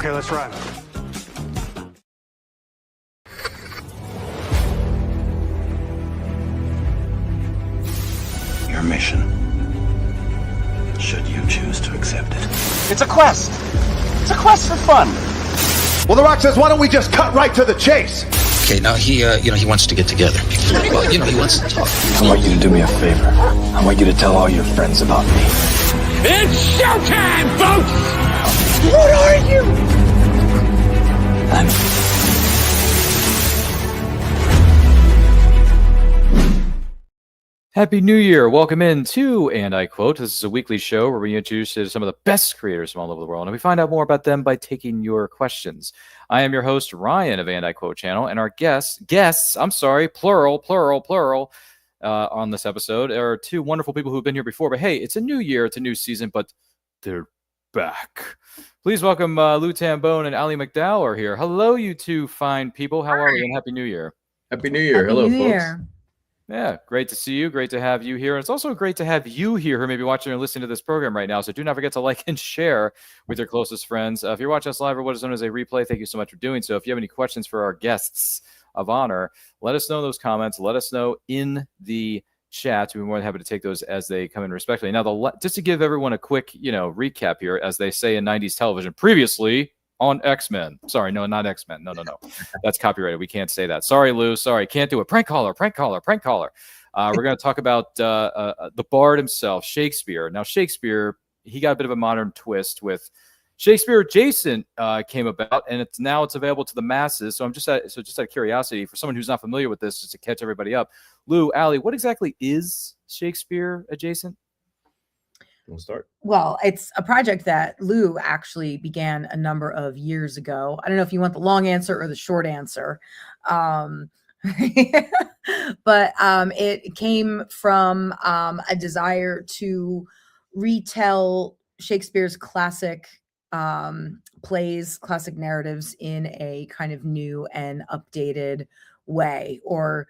Okay, let's run. Your mission, should you choose to accept it. It's a quest. It's a quest for fun. Well, The Rock says, why don't we just cut right to the chase? Okay, now he wants to get together. Well, he wants to talk. I want you to do me a favor. I want you to tell all your friends about me. It's showtime, folks! What are you? Happy New Year. Welcome into, and I quote, this is a weekly show where we introduce you to some of the best creators from all over the world, and we find out more about them by taking your questions. I am your host, Ryan of And I Quote Channel, and our guests, plural, on this episode are two wonderful people who've been here before, but hey, it's a new year, it's a new season, but they're back. Please welcome Lou Tambone and Ali McDowell are here. Hello, you two fine people. How are you, and Happy New Year. Happy New Year. Hello, folks. Yeah, great to see you. Great to have you here. And it's also great to have you here who may be watching or listening to this program right now. So do not forget to like and share with your closest friends. If you're watching us live or what is known as a replay, thank you so much for doing so. If you have any questions for our guests of honor, let us know in those comments. Let us know in the chat. We'll be more than happy to take those as they come in respectively. Now, just to give everyone a quick, recap here, as they say in 90s television, previously on X-Men. Sorry, no, not X-Men. No. That's copyrighted. We can't say that. Sorry, Lou. Sorry, can't do it. Prank caller. We're going to talk about the Bard himself, Shakespeare. Now, Shakespeare, he got a bit of a modern twist with Shakespeare Adjacent came about, and it's available to the masses. So just out of curiosity, for someone who's not familiar with this, just to catch everybody up, Lou, Ali, what exactly is Shakespeare Adjacent? We'll start. Well, it's a project that Lou actually began a number of years ago. I don't know if you want the long answer or the short answer. But it came from a desire to retell Shakespeare's classic plays, classic narratives in a kind of new and updated way, or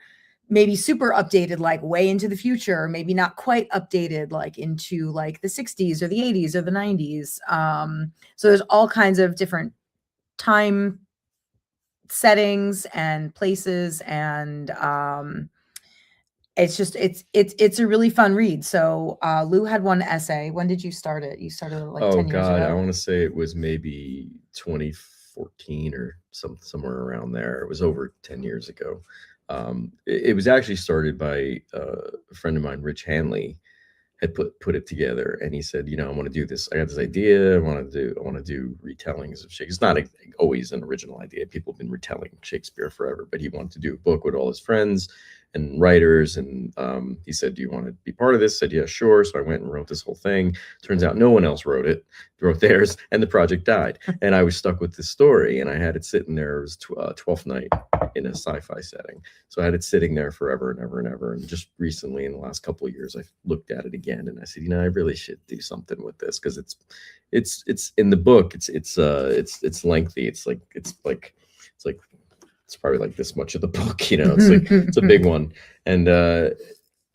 maybe super updated, like way into the future, maybe not quite updated, like into like the 60s or the 80s or the 90s. So there's all kinds of different time settings and places, and it's a really fun read. So Lou had one essay. When did you start it? You started it like 10 years ago. I want to say it was maybe 2014 or somewhere around there. It was over 10 years ago. It was actually started by a friend of mine, Rich Hanley, had put it together, and he said, I want to do this. I got this idea. I want to do retellings of Shakespeare. It's not always an original idea. People have been retelling Shakespeare forever, but he wanted to do a book with all his friends and writers. And he said, do you want to be part of this? I said, yeah, sure. So I went and wrote this whole thing. Turns out no one else wrote theirs, and the project died. And I was stuck with this story, and I had it sitting there. It was 12th night in a sci-fi setting. So I had it sitting there forever and ever and ever. And just recently, in the last couple of years, I looked at it again, and I said, I really should do something with this, because it's in the book. It's lengthy. It's probably like this much of the book, it's a big one. And I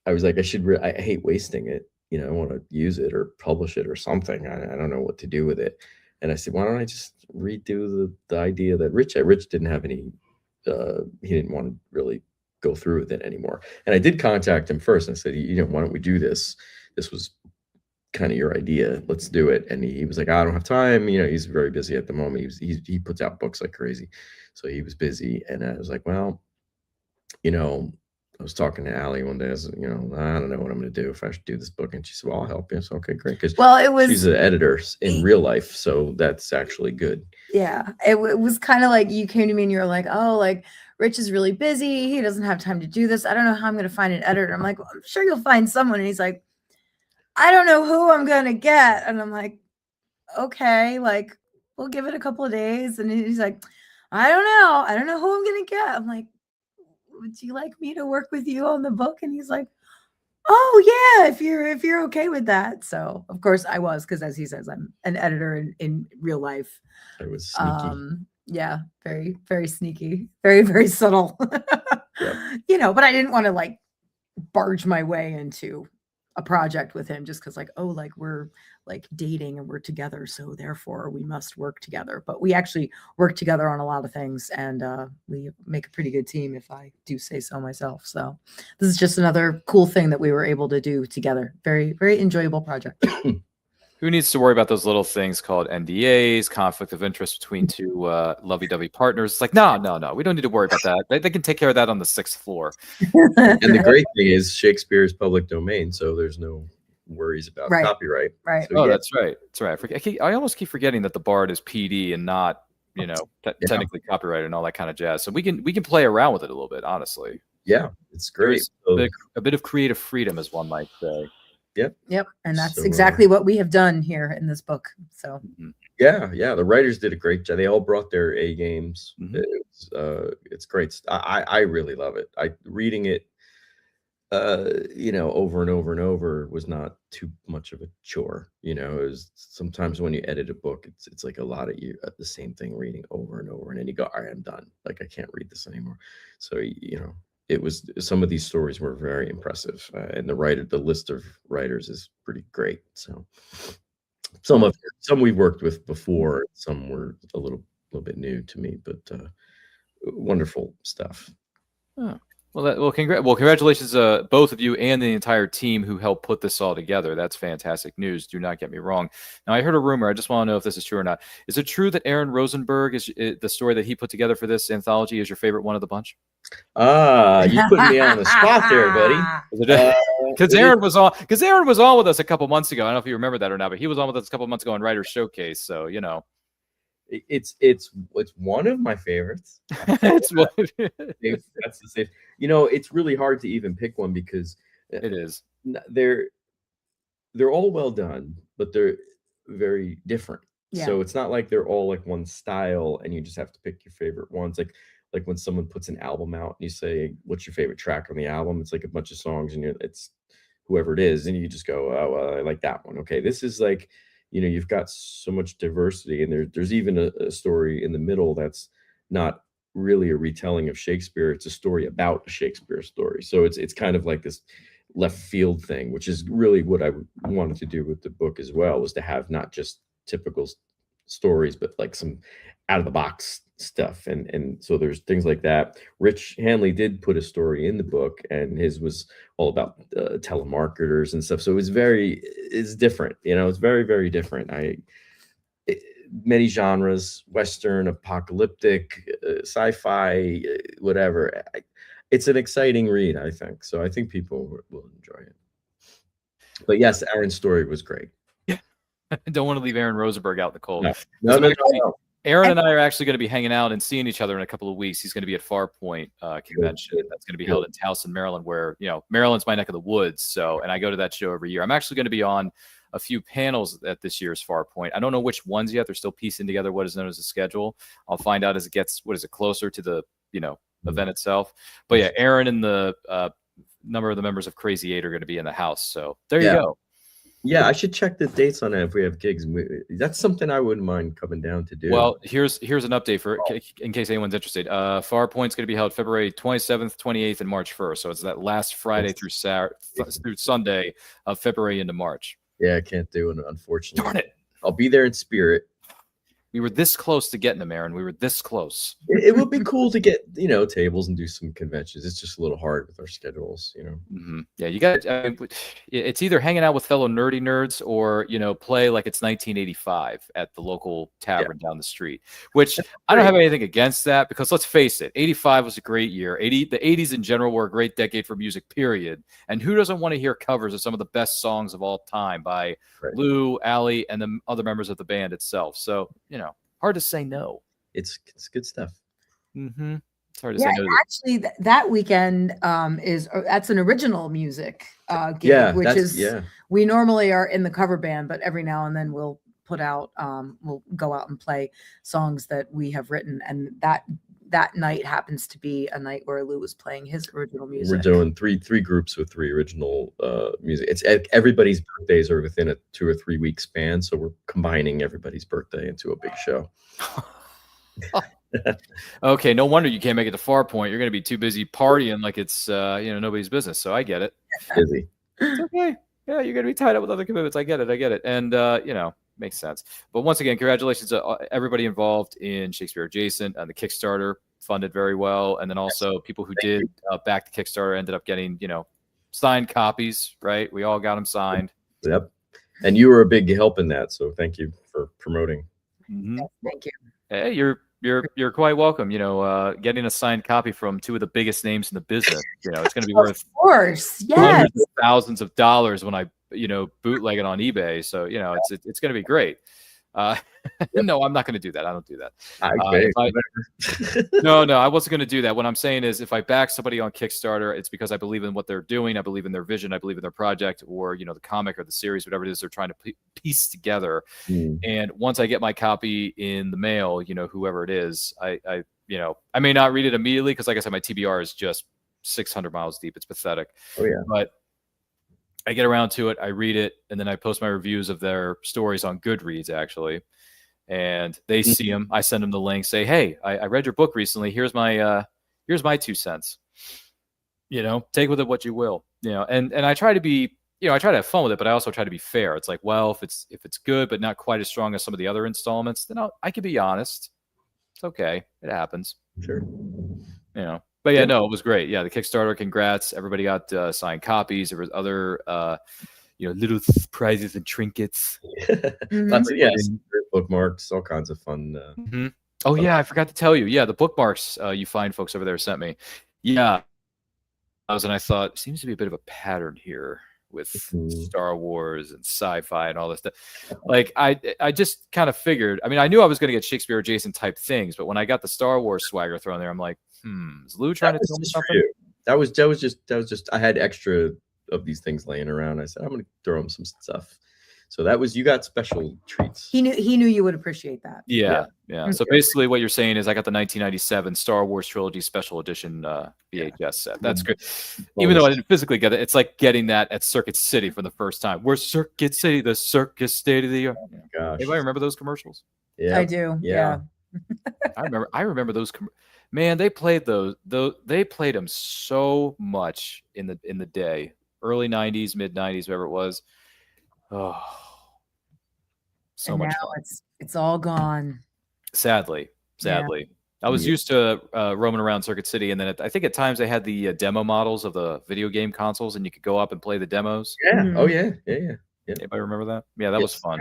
was like, I hate wasting it. I want to use it or publish it or something. I don't know what to do with it. And I said, why don't I just redo the idea that Rich didn't have any, he didn't want to really go through with it anymore. And I did contact him first and I said, why don't we do this? This was kind of your idea. Let's do it. And he was like, I don't have time. He's very busy at the moment. He puts out books like crazy. So he was busy. And I was like, well, I was talking to Ali one day. I said, I don't know what I'm going to do if I should do this book. And she said, well, I'll help you. So, okay, great. Because she's an editor in real life. So that's actually good. Yeah. It was kind of like you came to me and you were like, oh, like Rich is really busy. He doesn't have time to do this. I don't know how I'm going to find an editor. I'm like, well, I'm sure you'll find someone. And he's like, I don't know who I'm going to get. And I'm like, okay, like we'll give it a couple of days. And he's like, I don't know who I'm going to get. I'm like, would you like me to work with you on the book? And he's like, oh yeah, if you're okay with that. So of course I was, because as he says, I'm an editor in real life. I was sneaky. Yeah, very, very sneaky, very, very subtle. Yep. But I didn't want to like barge my way into a project with him just because like, oh, like we're like dating and we're together, so therefore we must work together. But we actually work together on a lot of things, and we make a pretty good team, if I do say so myself. So this is just another cool thing that we were able to do together. Very, very enjoyable project. Who needs to worry about those little things called NDAs, conflict of interest between two lovey-dovey partners? It's like, no, we don't need to worry about that. They can take care of that on the 6th floor. And the great thing is Shakespeare is public domain, so there's no worries about copyright. Right. So, that's right. That's right. I almost keep forgetting that the Bard is PD and not, technically copyrighted and all that kind of jazz. So we can play around with it a little bit, honestly. Yeah, it's great. A bit of creative freedom, as one might say. Yep. And that's exactly what we have done here in this book. So yeah, the writers did a great job. They all brought their A games. It's great. I really love it. Reading it over and over and over was not too much of a chore. It was sometimes when you edit a book, it's like a lot of the same thing reading over and over, and then you go, all right, I'm done. Like I can't read this anymore. So it was, some of these stories were very impressive, and the list of writers is pretty great. So some we've worked with before, some were a little bit new to me, but wonderful stuff. Oh. Well, congratulations, both of you and the entire team who helped put this all together. That's fantastic news. Do not get me wrong. Now, I heard a rumor. I just want to know if this is true or not. Is it true that Aaron Rosenberg is the story that he put together for this anthology is your favorite one of the bunch? You put me on the spot there, buddy. Because Aaron was on. Because Aaron was on with us a couple months ago. I don't know if you remember that or not, but he was on with us a couple months ago on Writer's Showcase. So it's one of my favorites. That's the safe. It's really hard to even pick one because it is. They're all well done, but they're very different. Yeah. So it's not like they're all like one style, and you just have to pick your favorite ones. Like when someone puts an album out and you say, "What's your favorite track on the album?" It's like a bunch of songs, and it's whoever it is, and you just go, "Oh, well, I like that one." Okay, this is like, you've got so much diversity, and there's even a story in the middle that's not really a retelling of Shakespeare. It's a story about a Shakespeare story. So it's kind of like this left field thing, which is really what I wanted to do with the book as well, was to have not just typical stories, but like some out of the box stuff. And so there's things like that. Rich Hanley did put a story in the book, and his was all about telemarketers and stuff. So it's different, it's very, very different. Many genres, Western, apocalyptic, sci-fi, whatever. It's an exciting read, I think. So I think people will enjoy it. But yes, Aaron's story was great. Don't want to leave Aaron Rosenberg out in the cold. No. Aaron and I are actually going to be hanging out and seeing each other in a couple of weeks. He's going to be at Farpoint convention. That's going to be held in Towson, Maryland, where, Maryland's my neck of the woods. So, and I go to that show every year. I'm actually going to be on a few panels at this year's Farpoint. I don't know which ones yet. They're still piecing together what is known as a schedule. I'll find out as it gets, closer to the, event itself. But yeah, Aaron and the number of the members of Crazy 8 are going to be in the house. So there you go. Yeah, I should check the dates on that if we have gigs. That's something I wouldn't mind coming down to do. Well, here's an update in case anyone's interested. Farpoint's going to be held February 27th, 28th, and March 1st. So it's that last Friday through Sunday of February into March. Yeah, I can't do it, unfortunately. Darn it. I'll be there in spirit. We were this close to getting them, Aaron. We were this close. It would be cool to get, tables and do some conventions. It's just a little hard with our schedules, Mm-hmm. Yeah, you got. It's either hanging out with fellow nerdy nerds or play like it's 1985 at the local tavern down the street. Which I don't have anything against that, because let's face it, 85 was a great year. The 80s in general were a great decade for music, period. And who doesn't want to hear covers of some of the best songs of all time by Lou, Allie, and the other members of the band itself? So hard to say no. It's good stuff. Mm-hmm. It's hard to say no. Actually, that weekend that's an original music gig, which is we normally are in the cover band, but every now and then we'll put out we'll go out and play songs that we have written, and that night happens to be a night where Lou was playing his original music. We're doing three groups with 3 original music. It's everybody's birthdays are within a 2 or 3 week span, so we're combining everybody's birthday into a big show. Okay, no wonder you can't make it to Farpoint. You're going to be too busy partying like it's nobody's business. So I get it. Busy. It's okay. Yeah, you're going to be tied up with other commitments. I get it. And, makes sense. But once again, congratulations to everybody involved in Shakespeare Adjacent. The Kickstarter funded very well. And then also people who did back the Kickstarter ended up getting, signed copies, right? We all got them signed. Yep. And you were a big help in that. So thank you for promoting. Mm-hmm. Thank you. Hey, you're quite welcome. Getting a signed copy from two of the biggest names in the business, it's going to be worth, of course, yes, hundreds of thousands of dollars when I, bootleg it on eBay. So, it's going to be great. No, I'm not going to do that. I don't do that. No, I wasn't going to do that. What I'm saying is if I back somebody on Kickstarter, it's because I believe in what they're doing. I believe in their vision. I believe in their project or, the comic or the series, whatever it is they're trying to piece together. And once I get my copy in the mail, whoever it is, I may not read it immediately because like I said, my TBR is just 600 miles deep. It's pathetic. Oh, yeah. But I get around to it, I read it, and then I post my reviews of their stories on Goodreads, actually. And they see them. I send them the link, say, hey, I read your book recently. Here's my 2 cents. Take with it what you will. And I try to be, I try to have fun with it, but I also try to be fair. It's like, well, if it's good, but not quite as strong as some of the other installments, then I can be honest. It's okay. It happens. Sure. But yeah, no, it was great. Yeah, the Kickstarter, congrats. Everybody got signed copies. There was other, little prizes and trinkets. Lots of bookmarks, all kinds of fun. Oh, yeah, I forgot to tell you. Yeah, the bookmarks you find folks over there sent me. Yeah. And I thought, seems to be a bit of a pattern here with Star Wars and sci-fi and all this stuff. Like, I just kind of figured, I knew I was going to get Shakespeare adjacent type things, but when I got the Star Wars swagger thrown there, I'm like, is Lou trying to tell me something? That was just I had extra of these things laying around. I said I'm going to throw him some stuff. So that was, you got special treats. He knew you would appreciate that. Yeah. So basically what you're saying is I got the 1997 Star Wars Trilogy Special Edition VHS set. That's great. Even though I didn't physically get it, it's like getting that at Circuit City for the first time. We're Circuit City, the circus state of the year. Gosh. Anybody remember those commercials? Yeah, I do. Yeah. I remember those. Man, they played those. They played them so much in the day, early 90s, mid 90s, whatever it was. Oh, so and much now fun. It's all gone. Sadly. I was used to roaming around Circuit City, and then I think at times they had the demo models of the video game consoles, and you could go up and play the demos. Yeah. Oh yeah. Anybody remember that? Yeah, that was fun.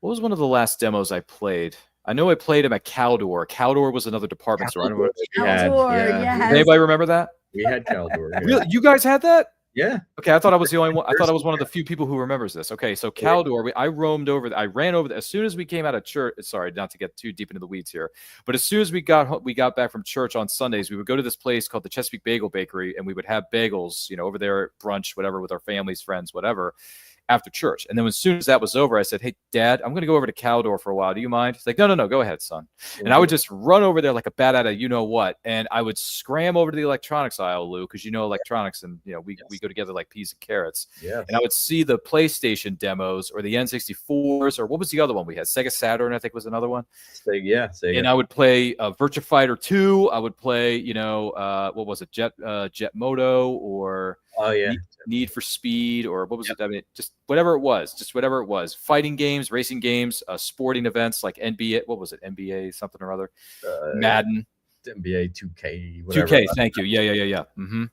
What was one of the last demos I played? I know I played them at Caldor. Caldor was another department store. I don't know what Yes. Anybody remember that? We had Caldor. Yeah. Really? You guys had that? Yeah. Okay, I thought I was the only one. I thought I was one of the few people who remembers this. Okay, so Caldor, I roamed over. I ran over as soon as we came out of church. Sorry, not to get too deep into the weeds here, but as soon as we got back from church on Sundays, we would go to this place called the Chesapeake Bagel Bakery, and we would have bagels, over there at brunch, whatever, with our families, friends, whatever, after church. And then as soon as that was over, I said, hey, Dad, I'm going to go over to Caldor for a while. Do you mind? He's like, no, go ahead, son. And I would just run over there like a bat out of you-know-what. And I would scram over to the electronics aisle, Lou, because electronics and, we go together like peas and carrots. Yeah. And I would see the PlayStation demos or the N64s or what was the other one we had? Sega Saturn, I think was another one. Sega. And I would play Virtua Fighter 2. I would play, what was it? Jet Moto or... Oh yeah, Need for Speed, or what was it? Just whatever it was. Fighting games, racing games, sporting events like NBA. What was it? NBA something or other. Madden. NBA 2K. Whatever. 2K. Thank you. Yeah.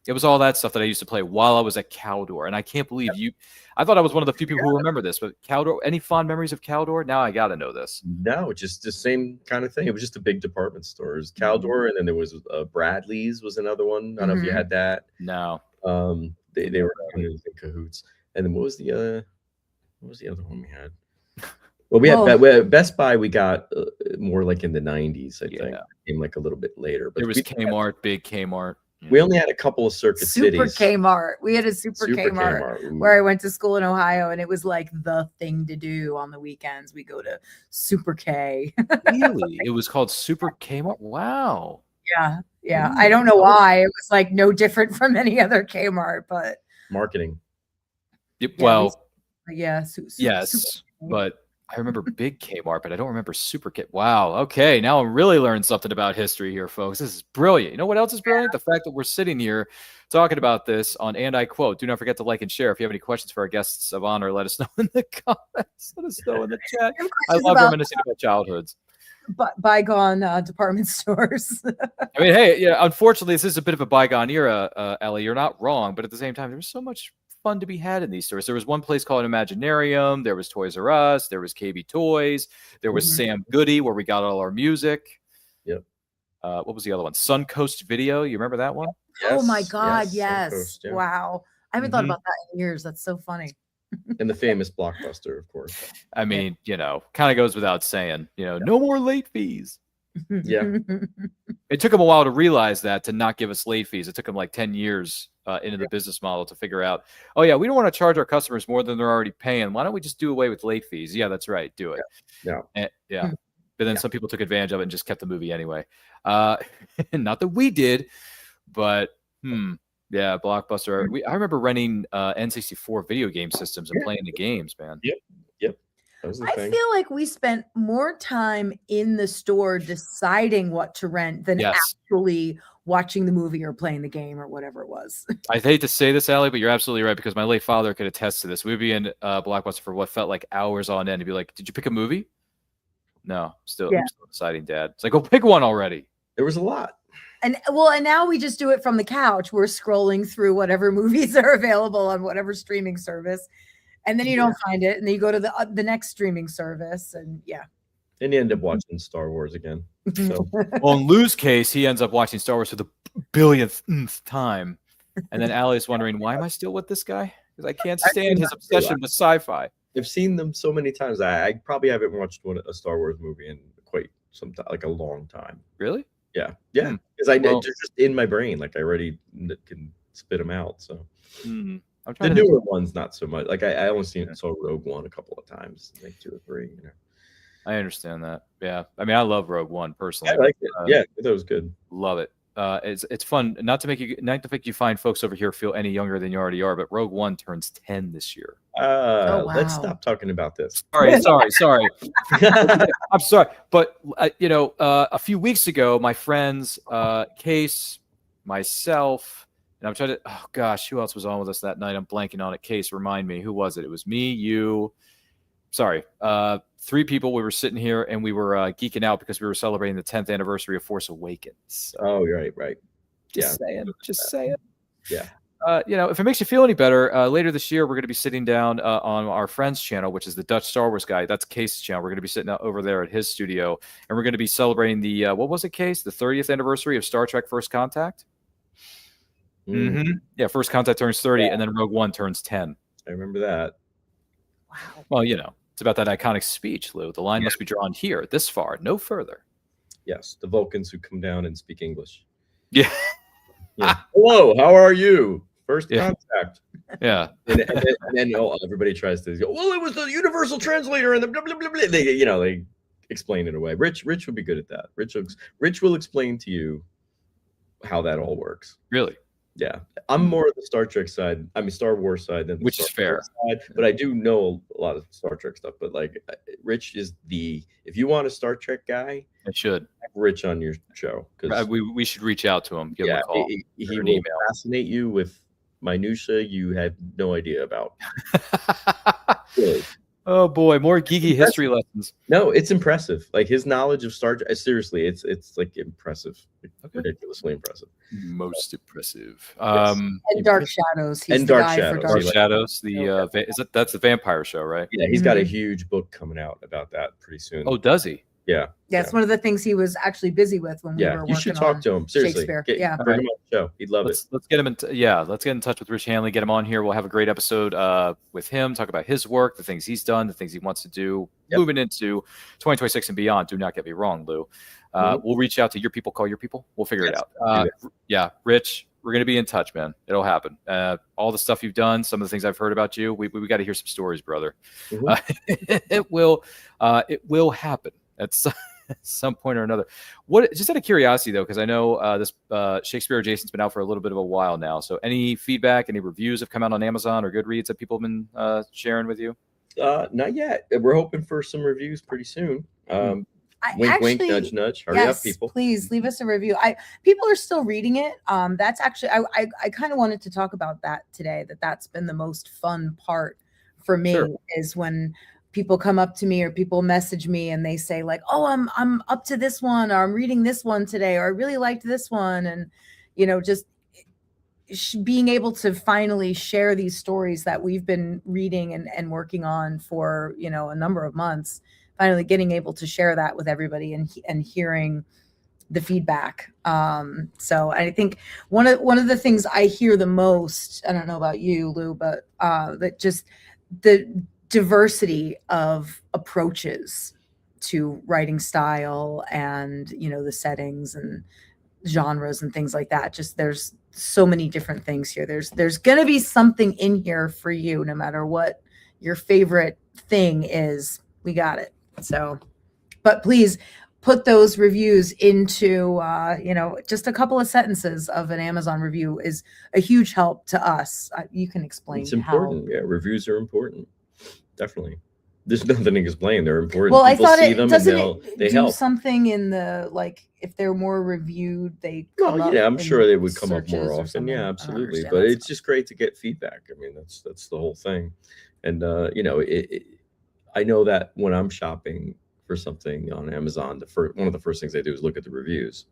It was all that stuff that I used to play while I was at Caldor, and I can't believe you. I thought I was one of the few people who remember this, but Caldor. Any fond memories of Caldor? Now I got to know this. No, just the same kind of thing. It was just a big department store. It was Caldor, and then there was Bradley's was another one. I don't know if you had that. No. They were in cahoots. And then what was the other one we had? Well, we had Best Buy. We got more like in the 90s, I think. Came like a little bit later. But there was Kmart, big Kmart. We only had a couple of Circuit Cities. Kmart. We had a Super Kmart where I went to school in Ohio, and it was like the thing to do on the weekends. We go to Super K. Really? It was called Super Kmart? Wow. Yeah. I don't know why. It was like no different from any other Kmart, but marketing. Well, yes, but I remember Big Kmart, but I don't remember Super K. Wow. Okay. Now I'm really learning something about history here, folks. This is brilliant. You know what else is brilliant? The fact that we're sitting here talking about this on, and I quote, do not forget to like and share. If you have any questions for our guests of honor, let us know in the comments. Let us know in the chat. I love reminiscing about childhoods. Bygone department stores. I mean, hey, yeah, unfortunately, this is a bit of a bygone era, Ellie. You're not wrong, but at the same time, there's so much fun to be had in these stores. There was one place called Imaginarium. There was Toys R Us. There was KB Toys. There was Sam Goody, where we got all our music. Yep. What was the other one? Suncoast Video. You remember that one? Yes, oh my God, yes. Suncoast, yeah. Wow. I haven't thought about that in years. That's so funny. And the famous Blockbuster, of course. I mean, kind of goes without saying, no more late fees. Yeah. It took them a while to realize that, to not give us late fees. It took them like 10 years into the business model to figure out, oh, yeah, we don't want to charge our customers more than they're already paying. Why don't we just do away with late fees? Yeah, that's right. Do it. Yeah. Yeah. But then some people took advantage of it and just kept the movie anyway. Not that we did, but yeah, Blockbuster. I remember renting N64 video game systems and playing the games, man. Yep. I feel like we spent more time in the store deciding what to rent than actually watching the movie or playing the game or whatever it was. I hate to say this, Allie, but you're absolutely right, because my late father could attest to this. We'd be in Blockbuster for what felt like hours on end. He'd be like, "Did you pick a movie?" No, I'm still deciding, Dad. It's like, "Go pick one already." There was a lot. And now we just do it from the couch. We're scrolling through whatever movies are available on whatever streaming service. And then you don't find it, and then you go to the next streaming service, and and you end up watching Star Wars again. So. Well, in Lou's case, he ends up watching Star Wars for the billionth time, and then Allie's wondering, why am I still with this guy? Because I can't stand his obsession with sci-fi. I've seen them so many times. I probably haven't watched a Star Wars movie in quite some time, like a long time. Really? Yeah, because they're just in my brain. Like I already can spit them out. So. The newer ones, not so much. Like I only saw Rogue One a couple of times, like 2 or 3. I understand that. Yeah, I mean, I love Rogue One personally. I like it. That was good. Love it. It's fun. Not to make you find folks over here feel any younger than you already are, but Rogue One turns 10 this year. Let's stop talking about this. Sorry. I'm sorry, but a few weeks ago, my friends, Case, myself. And I'm trying to, oh gosh, who else was on with us that night? I'm blanking on it. Case, remind me. Who was it? It was me, you. Sorry. 3 people. We were sitting here and we were geeking out because we were celebrating the 10th anniversary of Force Awakens. So, oh, right. Just saying. Yeah. If it makes you feel any better, later this year, we're going to be sitting down on our friend's channel, which is the Dutch Star Wars guy. That's Case's channel. We're going to be sitting out over there at his studio, and we're going to be celebrating the, what was it, Case? The 30th anniversary of Star Trek First Contact? Yeah, First Contact turns 30, and then Rogue One turns 10. I remember that. Wow. Well, it's about that iconic speech, Lou. The line must be drawn here, this far, no further. Yes, the Vulcans who come down and speak English. Yeah. Hello, how are you? First contact. Yeah. and then everybody tries to go, well, it was the universal translator and the blah, blah, blah, blah. They explain it away. Rich would be good at that. Rich will explain to you how that all works. Really? Yeah, I'm more of the Star Trek side. I mean, Star Wars side, than which is fair. Side, but I do know a lot of Star Trek stuff. But like, Rich is if you want a Star Trek guy, I should have Rich on your show, because we should reach out to him. Give him a call. He will fascinate you with minutia you have no idea about. Really. Oh boy, more geeky history lessons. No, it's impressive. Like his knowledge of Star Trek. Seriously, it's like impressive, ridiculously impressive. Most impressive. And Dark Shadows. He's and the Dark guy Shadows. for Dark Shadows. That's the vampire show, right? Yeah, he's got a huge book coming out about that pretty soon. Oh, does he? Yeah. That's one of the things he was actually busy with when we were working on. You should talk to him. Seriously. Shakespeare. Bring him on the show. He'd love it. Let's get him let's get in touch with Rich Hanley, get him on here. We'll have a great episode with him, talk about his work, the things he's done, the things he wants to do, moving into 2026 and beyond. Do not get me wrong, Lou. We'll reach out to your people, call your people. We'll figure it out. Rich, we're going to be in touch, man. It'll happen. All the stuff you've done, some of the things I've heard about you, we got to hear some stories, brother. It will happen at some point or another. Just out of curiosity, though, because I know this Shakespeare Adjacent's been out for a little bit of a while now. So any feedback, any reviews have come out on Amazon or Goodreads that people have been sharing with you? Not yet. We're hoping for some reviews pretty soon. Wink, wink, nudge, nudge. Hurry up, people. Please leave us a review. People are still reading it. That's actually I kind of wanted to talk about that today. That's been the most fun part for me is when people come up to me or people message me and they say like, "Oh, I'm up to this one, or I'm reading this one today, or I really liked this one," and just being able to finally share these stories that we've been reading and working on for a number of months. Finally getting able to share that with everybody and hearing the feedback. So I think one of the things I hear the most, I don't know about you, Lou, but that just the diversity of approaches to writing style and, the settings and genres and things like that. Just there's so many different things here. There's going to be something in here for you, no matter what your favorite thing is. We got it. So, but please put those reviews into, just a couple of sentences of an Amazon review is a huge help to us. You can explain. It's important. Yeah, reviews are important. Definitely. There's nothing to explain. They're important. Well, People I thought see them they help. Something in the, like, if they're more reviewed, they come up I'm sure they would come up searches more or often. something. Yeah, I don't absolutely. understand But that it's stuff. just great to get feedback. I mean, that's the whole thing. And I know that when I'm shopping for something on Amazon, one of the first things I do is look at the reviews,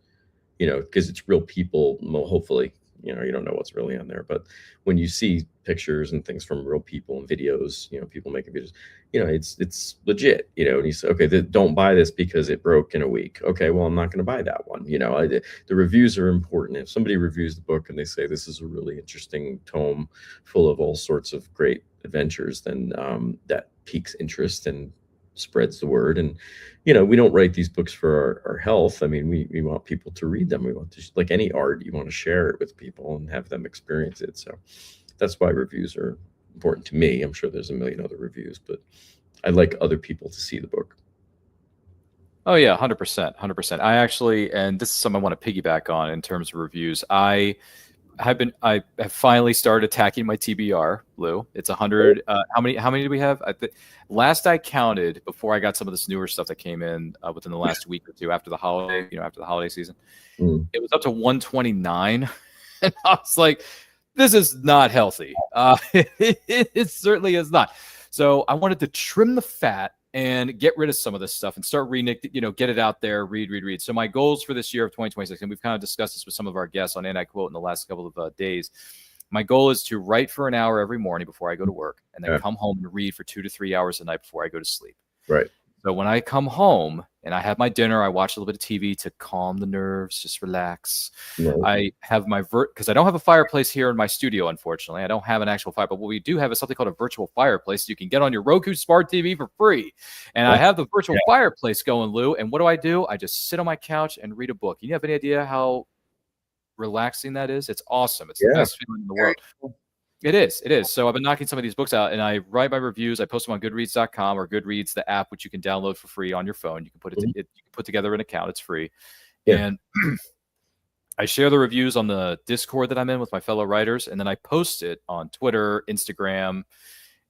because it's real people. Well, hopefully, you don't know what's really on there, but when you see pictures and things from real people and videos, people making videos, it's legit, and you say, okay, don't buy this because it broke in a week. Okay, well, I'm not going to buy that one. The reviews are important. If somebody reviews the book and they say this is a really interesting tome full of all sorts of great adventures, then that piques interest and spreads the word. And we don't write these books for our health. I mean, we want people to read them. We want to, like any art, you want to share it with people and have them experience it. So that's why reviews are important to me. I'm sure there's a million other reviews, but I'd like other people to see the book. Oh yeah, 100%. I actually, and this is something I want to piggyback on in terms of reviews. I have finally started attacking my TBR, Lou. It's 100. How many do we have? Last I counted, before I got some of this newer stuff that came in within the last week or two after the holiday season, it was up to 129, and I was like, this is not healthy. It certainly is not. So I wanted to trim the fat and get rid of some of this stuff and start reading it, get it out there, read. So my goals for this year of 2026, and we've kind of discussed this with some of our guests on And I Quote in the last couple of days. My goal is to write for an hour every morning before I go to work, and then come home and read for 2 to 3 hours a night before I go to sleep. Right. So when I come home and I have my dinner, I watch a little bit of TV to calm the nerves, just relax. No. I have my because I don't have a fireplace here in my studio, unfortunately. I don't have an actual fire, but what we do have is something called a virtual fireplace you can get on your Roku Smart TV for free. And I have the virtual fireplace going, Lou. And what do? I just sit on my couch and read a book. You have any idea how relaxing that is? It's awesome. It's the best feeling in the world. It is. So I've been knocking some of these books out, and I write my reviews. I post them on Goodreads.com or Goodreads, the app, which you can download for free on your phone. You can you can put together an account. It's free. Yeah. And I share the reviews on the Discord that I'm in with my fellow writers, and then I post it on Twitter, Instagram,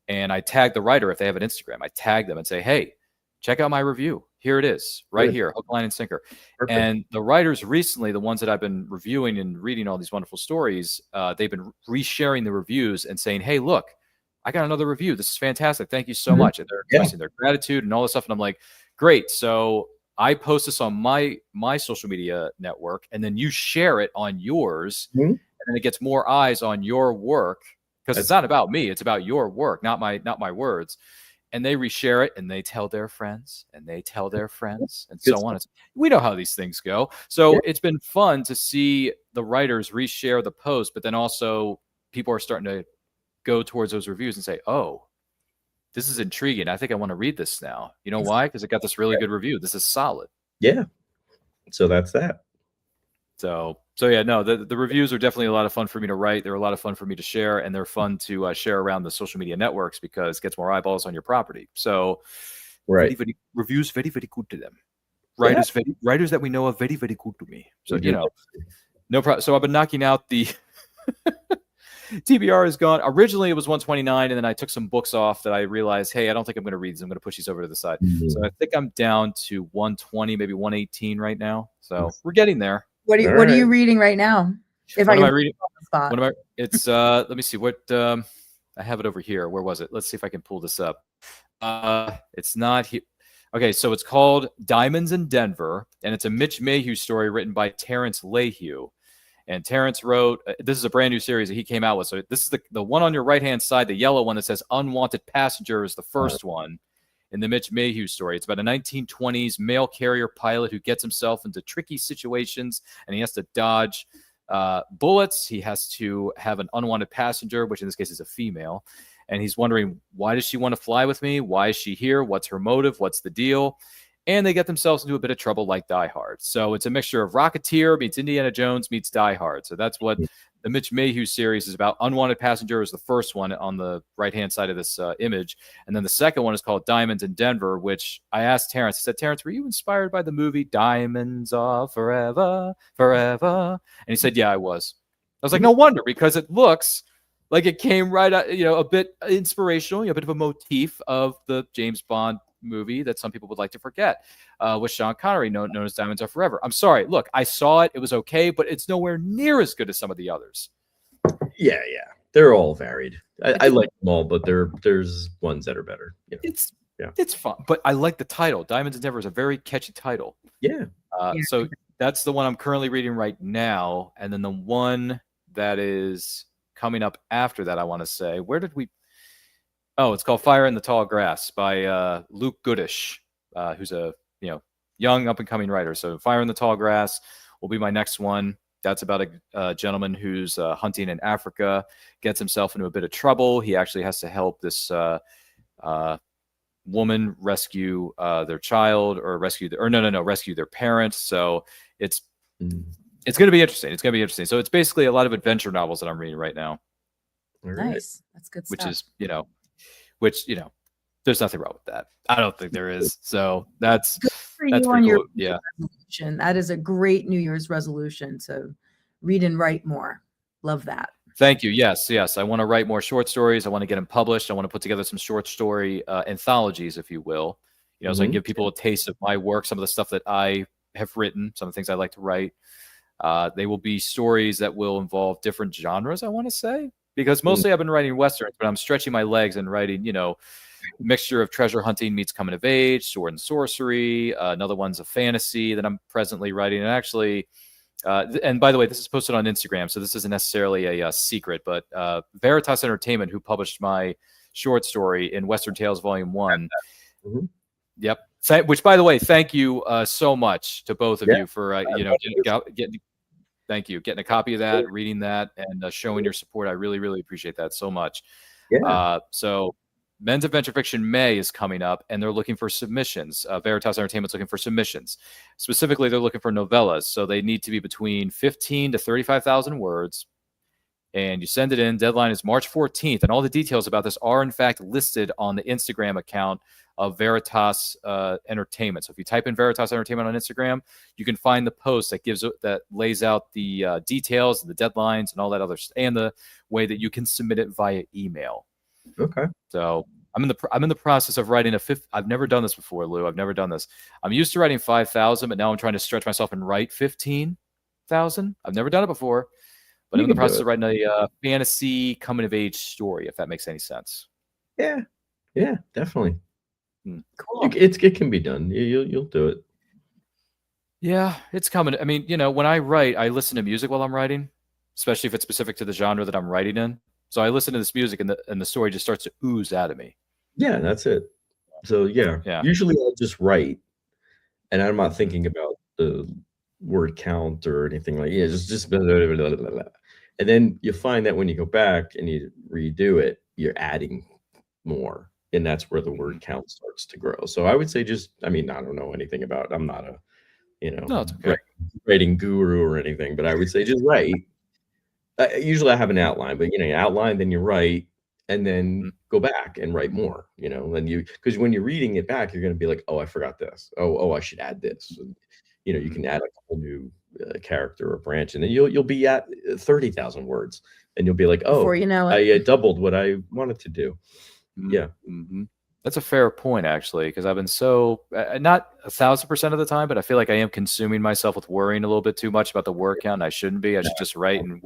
and I tag the writer if they have an Instagram. I tag them and say, hey, check out my review. Here it is, right here, hook, line, and sinker. Perfect. And the writers recently, the ones that I've been reviewing and reading all these wonderful stories, they've been resharing the reviews and saying, hey, look, I got another review. This is fantastic. Thank you so much. And they're expressing their gratitude and all this stuff. And I'm like, great. So I post this on my social media network, and then you share it on yours, and then it gets more eyes on your work, because it's not about me. It's about your work, not my words. And they reshare it, and they tell their friends, and they tell their friends, and so on. We know how these things go. So it's been fun to see the writers reshare the post, but then also people are starting to go towards those reviews and say, oh, this is intriguing. I think I want to read this now. You know why? Because it got this really good review. This is solid. Yeah. So that's that. So yeah, no, the reviews are definitely a lot of fun for me to write. They're a lot of fun for me to share, and they're fun to share around the social media networks because it ggets more eyeballs on your property. So reviews very, very good to them. Writers that we know are very, very good to me. So, no problem. So I've been knocking out the TBR is gone. Originally, it was 129, and then I took some books off that I realized, hey, I don't think I'm going to read these. I'm going to push these over to the side. So I think I'm down to 120, maybe 118 right now. So we're getting there. What are you reading right now? What am I reading? What am I? It's let me see what I have it over here. Where was it? Let's see if I can pull this up. It's not here. Okay, so it's called Diamonds in Denver, and it's a Mitch Mayhew story written by Terrence Layhew. And Terrence wrote, this is a brand new series that he came out with. So this is the one on your right-hand side, the yellow one that says Unwanted Passenger is the first one in the Mitch Mayhew story. It's about a 1920s mail carrier pilot who gets himself into tricky situations, and he has to dodge bullets. He has to have an unwanted passenger, which in this case is a female. And he's wondering, why does she want to fly with me? Why is she here? What's her motive? What's the deal? And they get themselves into a bit of trouble like Die Hard. So it's a mixture of Rocketeer meets Indiana Jones meets Die Hard. So that's what the Mitch Mayhew series is about. Unwanted Passenger is the first one on the right-hand side of this image. And then the second one is called Diamonds in Denver, which I asked Terrence. I said, Terrence, were you inspired by the movie Diamonds Are Forever, Forever? And he said, yeah, I was. I was like, no wonder, because it looks like it came right out, a bit inspirational, a bit of a motif of the James Bond movie that some people would like to forget, with Sean Connery, known as Diamonds Are Forever. I'm sorry. Look, I saw it. It was okay, but it's nowhere near as good as some of the others. Yeah. They're all varied. I like them all, but there's ones that are better. It's fun, but I like the title. Diamonds in Denver is a very catchy title. Yeah. So that's the one I'm currently reading right now. And then the one that is coming up after that, I want to say, where did we... Oh, it's called Fire in the Tall Grass by Luke Goodish, who's a young up-and-coming writer. So Fire in the Tall Grass will be my next one. That's about a gentleman who's hunting in Africa, gets himself into a bit of trouble. He actually has to help this woman rescue their child, or rescue their parents. So it's going to be interesting. It's going to be interesting. So it's basically a lot of adventure novels that I'm reading right now. Nice. That's good stuff. Which is, there's nothing wrong with that. I don't think there is. So that's pretty cool. Yeah. Resolution. That is a great New Year's resolution to read and write more. Love that. Thank you. Yes. I want to write more short stories. I want to get them published. I want to put together some short story anthologies, if you will. So I can give people a taste of my work, some of the stuff that I have written, some of the things I like to write. They will be stories that will involve different genres, I want to say. Because mostly I've been writing Westerns, but I'm stretching my legs and writing, mixture of treasure hunting meets coming of age, sword and sorcery. Another one's a fantasy that I'm presently writing. And actually, and by the way, this is posted on Instagram, so this isn't necessarily a secret, but Veritas Entertainment, who published my short story in Western Tales Volume 1. Yep. Which, by the way, thank you so much to both of you for, getting a copy of that, reading that, and showing your support. I really, really appreciate that so much. Yeah. So Men's Adventure Fiction May is coming up, and they're looking for submissions. Veritas Entertainment's looking for submissions. Specifically, they're looking for novellas. So they need to be between 15 to 35,000 words. And you send it in. Deadline is March 14th. And all the details about this are, in fact, listed on the Instagram account of Veritas Entertainment. So if you type in Veritas Entertainment on Instagram, you can find the post that lays out the details, the deadlines, and all that other stuff, and the way that you can submit it via email. Okay. So I'm in the process of writing I've never done this before, Lou. I've never done this. I'm used to writing 5,000, but now I'm trying to stretch myself and write 15,000. I've never done it before, but I'm in the process of writing a fantasy coming of age story, if that makes any sense. Yeah, definitely. Cool. It can be done. You'll do it. Yeah, it's coming. I mean, when I write, I listen to music while I'm writing, especially if it's specific to the genre that I'm writing in. So I listen to this music, and the story just starts to ooze out of me. Yeah, that's it. So yeah. Usually I'll just write, and I'm not thinking about the word count or anything like just blah, blah, blah, blah, blah, blah. And then you find that when you go back and you redo it, you're adding more. And that's where the word count starts to grow. So I would say I don't know anything about, I'm not a, writing guru or anything, but I would say just write. Usually I have an outline, but you outline, then you write, and then go back and write more, because when you're reading it back, you're going to be like, oh, I forgot this. Oh, I should add this. And, you can add a whole new character or branch, and then you'll be at 30,000 words. and you'll be like, oh, Before you know it. I doubled what I wanted to do. Yeah. Mm-hmm. That's a fair point, actually, because I've been so not 1,000% of the time, but I feel like I am consuming myself with worrying a little bit too much about the word count. And I shouldn't be. I should just write and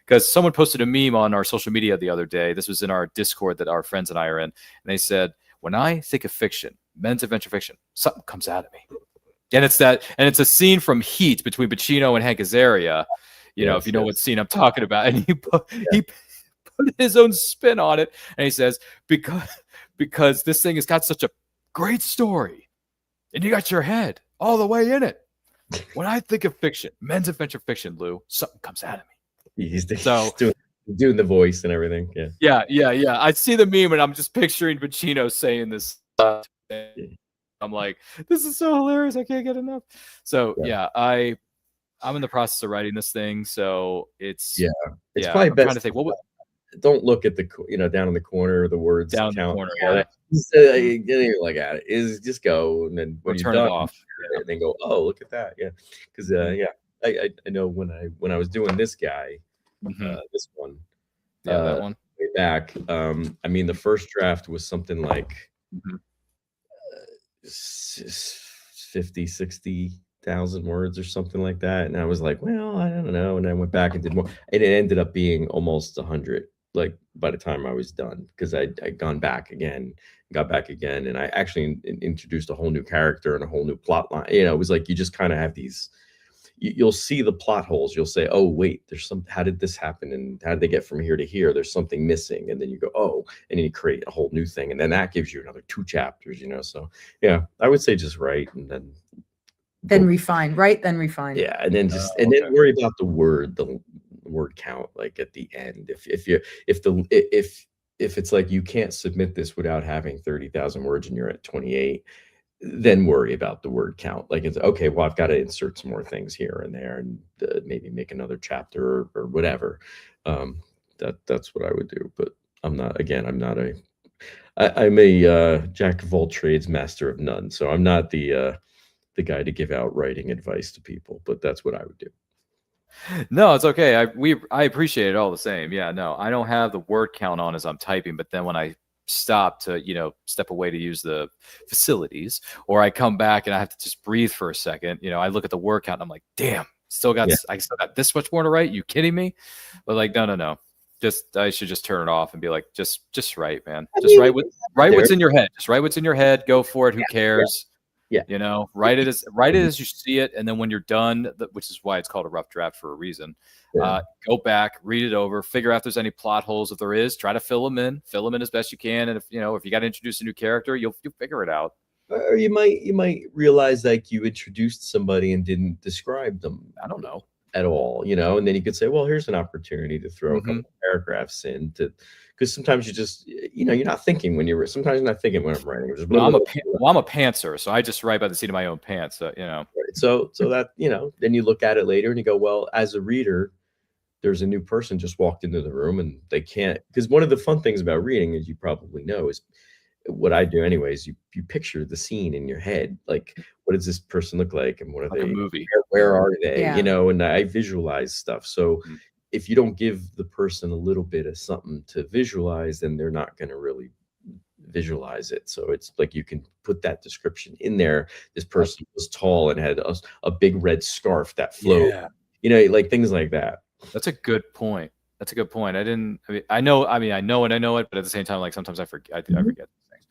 because someone posted a meme on our social media the other day. This was in our Discord that our friends and I are in, and they said, "When I think of fiction, men's adventure fiction, something comes out of me." And it's a scene from Heat between Pacino and Hank Azaria. If you know what scene I'm talking about, and he put his own spin on it, and he says, because this thing has got such a great story, and you got your head all the way in it. When I think of fiction, men's adventure fiction, Lou, something comes out of me. He's doing the voice and everything. Yeah. Yeah. I see the meme, and I'm just picturing Pacino saying this stuff. I'm like, this is so hilarious. I can't get enough. So I'm in the process of writing this thing. So it's probably I'm best. trying to think, don't look at the down in the corner the words down count. the corner. You're like at it is just go, and then when you're turn done, it off, and then go, oh, look at that. Yeah, because I know when I was doing this guy, this one, that one way back. I mean, the first draft was something like 50,000-60,000 words or something like that, and I was like, well, I don't know, and I went back and did more, and it ended up being almost 100. Like by the time I was done, because I'd got back again, and I actually introduced a whole new character and a whole new plot line. It was like you just kind of have these. You'll see the plot holes. You'll say, "Oh, wait, there's some. How did this happen? And how did they get from here to here? There's something missing." And then you go, "Oh," and then you create a whole new thing, and then that gives you another 2 chapters. So yeah, I would say just write and then refine. Write, then refine. Yeah, and then then worry about the word count, like at the end. If it's like you can't submit this without having 30,000 words and you're at 28, then worry about the word count. Like it's okay, well, I've got to insert some more things here and there, and maybe make another chapter or whatever. That's what I would do. But I'm a jack of all trades, master of none. So I'm not the guy to give out writing advice to people, but that's what I would do. No, it's okay. I appreciate it all the same. Yeah, no, I don't have the word count on as I'm typing, but then when I stop to step away to use the facilities, or I come back and I have to just breathe for a second, I look at the word count and I'm like, damn, I still got this much more to write. You kidding me? But like, no. I should just turn it off and be like, just write, man. Write what's in your head. Just write what's in your head. Go for it. Who cares? Yeah. Write it as you see it. And then when you're done, which is why it's called a rough draft for a reason, go back, read it over, figure out if there's any plot holes. If there is, try to fill them in as best you can. And if you got to introduce a new character, you'll figure it out. Or you might realize like you introduced somebody and didn't describe them. I don't know at all, and then you could say, well, here's an opportunity to throw a couple paragraphs in because sometimes you just, you're not thinking sometimes you're not thinking when I'm writing. I'm a pantser, so I just write by the seat of my own pants. So, So that, then you look at it later and you go, well, as a reader, there's a new person just walked into the room and they can't, because one of the fun things about reading, as you probably know, is what I do anyways, you picture the scene in your head, like what does this person look like and what are like they, a movie, where are they, and I visualize stuff. So if you don't give the person a little bit of something to visualize, then they're not going to really visualize it. So it's like you can put that description in there. This person was tall and had a big red scarf that flowed, like things like that. That's a good point. I know it, but at the same time, like sometimes I forget things.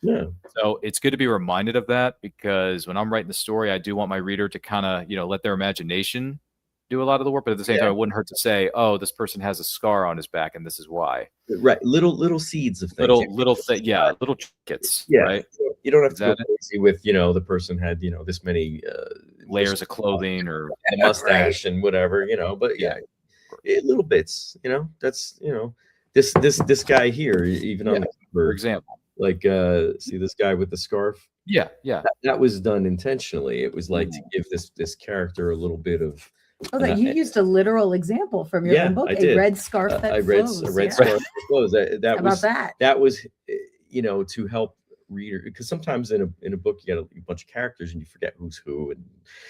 Yeah. So it's good to be reminded of that, because when I'm writing the story, I do want my reader to kind of, let their imagination do a lot of the work. But at the same time, it wouldn't hurt to say, oh, this person has a scar on his back and this is why. Right. Little seeds of things. Little trinkets. Yeah. Right. You don't have to go crazy with, the person had, this many layers of clothing or a mustache and whatever, but little bits, that's, this guy here, even on the cover, for example, like see this guy with the scarf. That was done intentionally. It was like to give this character a little bit of you used a literal example from your own book. A red scarf that flows. A red scarf that flows. That was to help reader, because sometimes in a book you got a bunch of characters and you forget who's who, and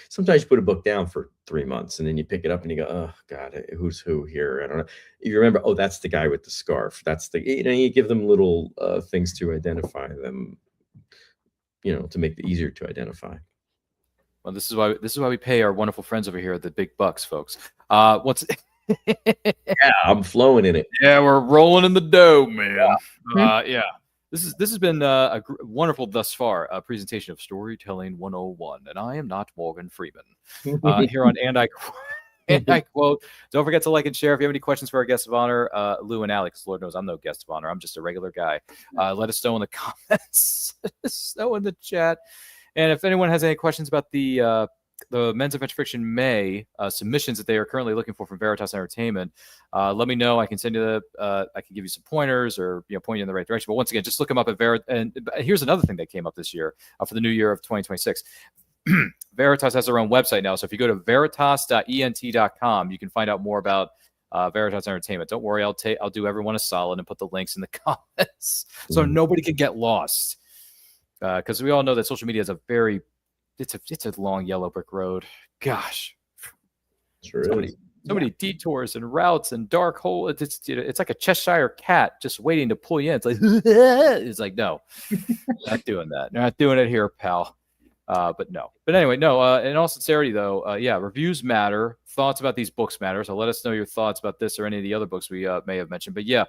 sometimes you put a book down for 3 months and then you pick it up and you go, oh god, who's who here? I don't know. You remember, oh, that's the guy with the scarf. That's the, you give them little things to identify them, to make it easier to identify. Well, this is why we pay our wonderful friends over here at the big bucks, folks. What's Yeah, I'm flowing in it. Yeah, we're rolling in the dough, man. Yeah. This has been a wonderful thus far presentation of Storytelling 101, and I am not Morgan Freeman. Here on And I Quote. Don't forget to like and share. If you have any questions for our guests of honor, Lou and Alex, Lord knows I'm no guest of honor. I'm just a regular guy. Let us know in the comments. Let us know in the chat. And if anyone has any questions about the Men's Adventure Fiction May submissions that they are currently looking for from Veritas Entertainment, let me know. I can send you I can give you some pointers or point you in the right direction. But once again, just look them up at Veritas. And here's another thing that came up this year for the new year of 2026. Veritas has their own website now. So if you go to veritas.ent.com, you can find out more about Veritas Entertainment. Don't worry, I'll do everyone a solid and put the links in the comments so nobody can get lost. Because we all know that social media is it's a long yellow brick road. Gosh, Sure so many detours and routes and dark hole. It's like a Cheshire cat just waiting to pull you in. It's like no, not doing that. Not doing it here, pal. But anyway, no. In all sincerity, though, reviews matter. Thoughts about these books matter. So let us know your thoughts about this or any of the other books we may have mentioned. But yeah,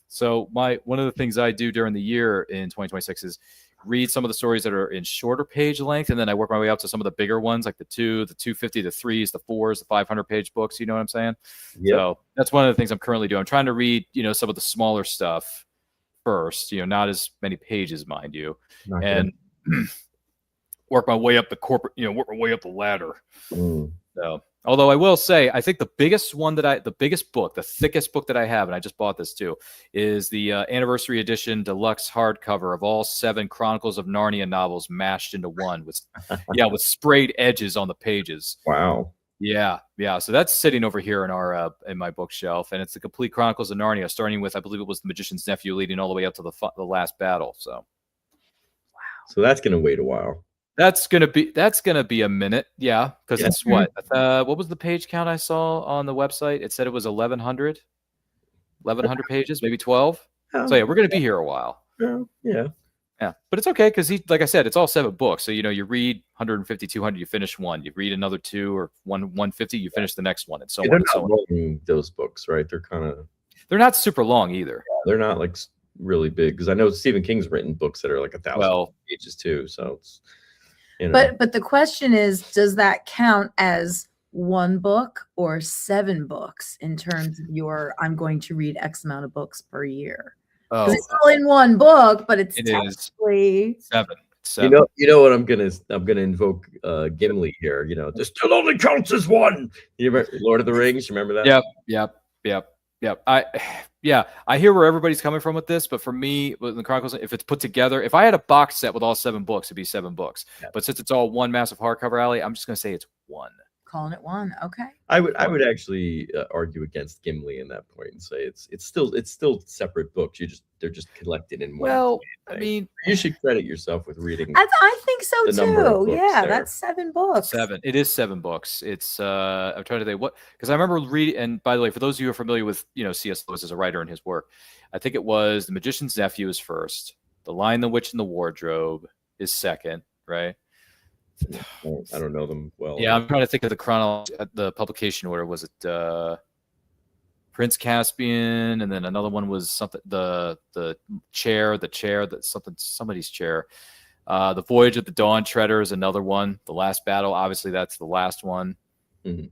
so one of the things I do during the year in 2026 is read some of the stories that are in shorter page length, and then I work my way up to some of the bigger ones, like the 250, the 3s, the 4s, the 500-page books. You know what I'm saying? Yep. So that's one of the things I'm currently doing. I'm trying to read, some of the smaller stuff first. Not as many pages, mind you, and work my way up the corporate. Work my way up the ladder. So, although I will say, I think the thickest book that I have, and I just bought this too, is the anniversary edition deluxe hardcover of all 7 Chronicles of Narnia novels mashed into one with sprayed edges on the pages. Wow. Yeah. So that's sitting over here in my bookshelf, and it's the complete Chronicles of Narnia, starting with, I believe it was the Magician's Nephew, leading all the way up to the last battle. So, wow. So that's gonna wait a while. That's gonna be a minute, because it's what was the page count I saw on the website? It said it was 1,100 pages, maybe 12. So yeah, we're gonna be here a while. Yeah, but it's okay because like I said, it's all 7 books. So you read 150, 200, you finish one. You read another 2 or 150, you finish the next one, and so on. They're not long, those books, right? They're not super long either. They're not like really big, because I know Stephen King's written books that are like 1,000 pages too. So it's. But the question is, does that count as 1 book or 7 books in terms of I'm going to read X amount of books per year? Because it's all in 1 book, but it's technically 7. You know what I'm gonna invoke Gimli here. This still only counts as 1. You remember Lord of the Rings? You remember that? Yep. I hear where everybody's coming from with this, but for me, with the Chronicles, if it's put together, if I had a box set with all 7 books, it'd be 7 books. Yeah. But since it's all one massive hardcover alley, I'm just gonna say it's 1. Calling it 1, okay. I would actually argue against Gimli in that point and say it's still separate books. They're just collected in one. Well, I mean, you should credit yourself with reading. I think so too. Yeah, that's 7 books. 7. It is 7 books. It's I'm trying to think because I remember reading. And by the way, for those of you who are familiar with C.S. Lewis as a writer and his work, I think it was The Magician's Nephew is first. The Lion, the Witch, and the Wardrobe is second, right? I don't know them well. Yeah, I'm trying to think of the publication order. Was it Prince Caspian, and then another one was something the chair that somebody's chair. The Voyage of the Dawn Treader is another one. The Last Battle, obviously that's the last one. Mm-hmm.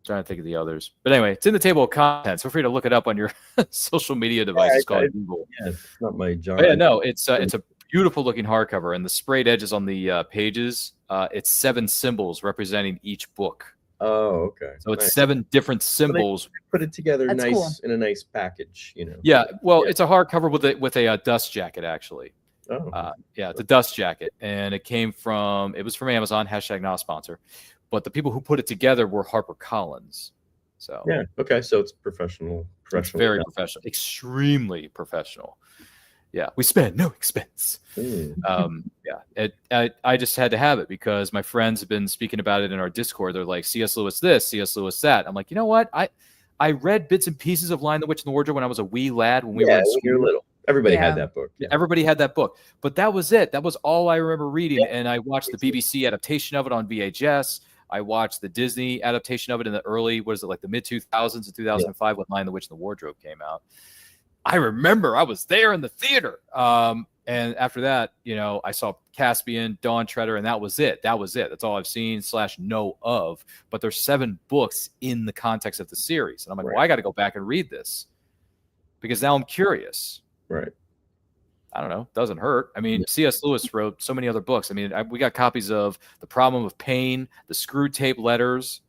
Trying to think of the others, but anyway, it's in the table of contents. Feel free to look it up on your social media devices called Google. Yeah, it's not my job. Yeah, no, it's a beautiful looking hardcover, and the sprayed edges on the pages. It's 7 symbols representing each book. Oh, okay. So it's 7 different symbols. So put it together Cool. In a nice package, Yeah, well, it's a hardcover with a dust jacket actually. Oh. It's a dust jacket, and it was from Amazon. # not a sponsor, but the people who put it together were HarperCollins. So yeah, okay, so it's professional. It's very professional, extremely professional. Yeah, we spend no expense. I just had to have it because my friends have been speaking about it in our Discord. They're like, C.S. Lewis this, C.S. Lewis that. I'm like, you know what? I read bits and pieces of Lion, the Witch, and the Wardrobe when I was a wee lad when we were in school. When you were little. Everybody had that book. Yeah. Everybody had that book. But that was it. That was all I remember reading. And I watched the BBC adaptation of it on VHS. I watched the Disney adaptation of it in the early, like the mid-2000s in 2005 when Lion, the Witch, and the Wardrobe came out. I remember I was there in the theater. And after that, I saw Caspian, Dawn Treader, and that was it. That's all I've seen / know of. But there's 7 books in the context of the series. And I'm like, well, I got to go back and read this because now I'm curious. Right. I don't know. Doesn't hurt. I mean, C.S. Lewis wrote so many other books. I mean, we got copies of The Problem of Pain, The Screw Tape Letters,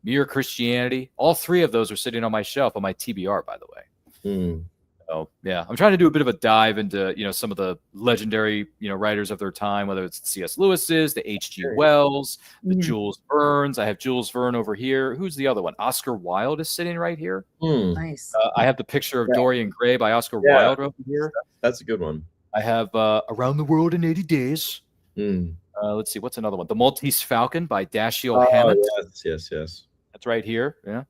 Mere Christianity. All 3 of those are sitting on my shelf on my TBR, by the way. So yeah, I'm trying to do a bit of a dive into some of the legendary writers of their time, whether it's C.S. Lewis's, the H.G. Wells, the Jules Verne's. I have Jules Verne over here. Who's the other one? Oscar Wilde is sitting right here. Nice. I have the picture of Dorian Gray by Oscar Wilde over here. That's a good one. I have Around the World in 80 Days. Let's see, what's another one? The Maltese Falcon by Dashiell Hammett. Yes. That's right here. Yeah.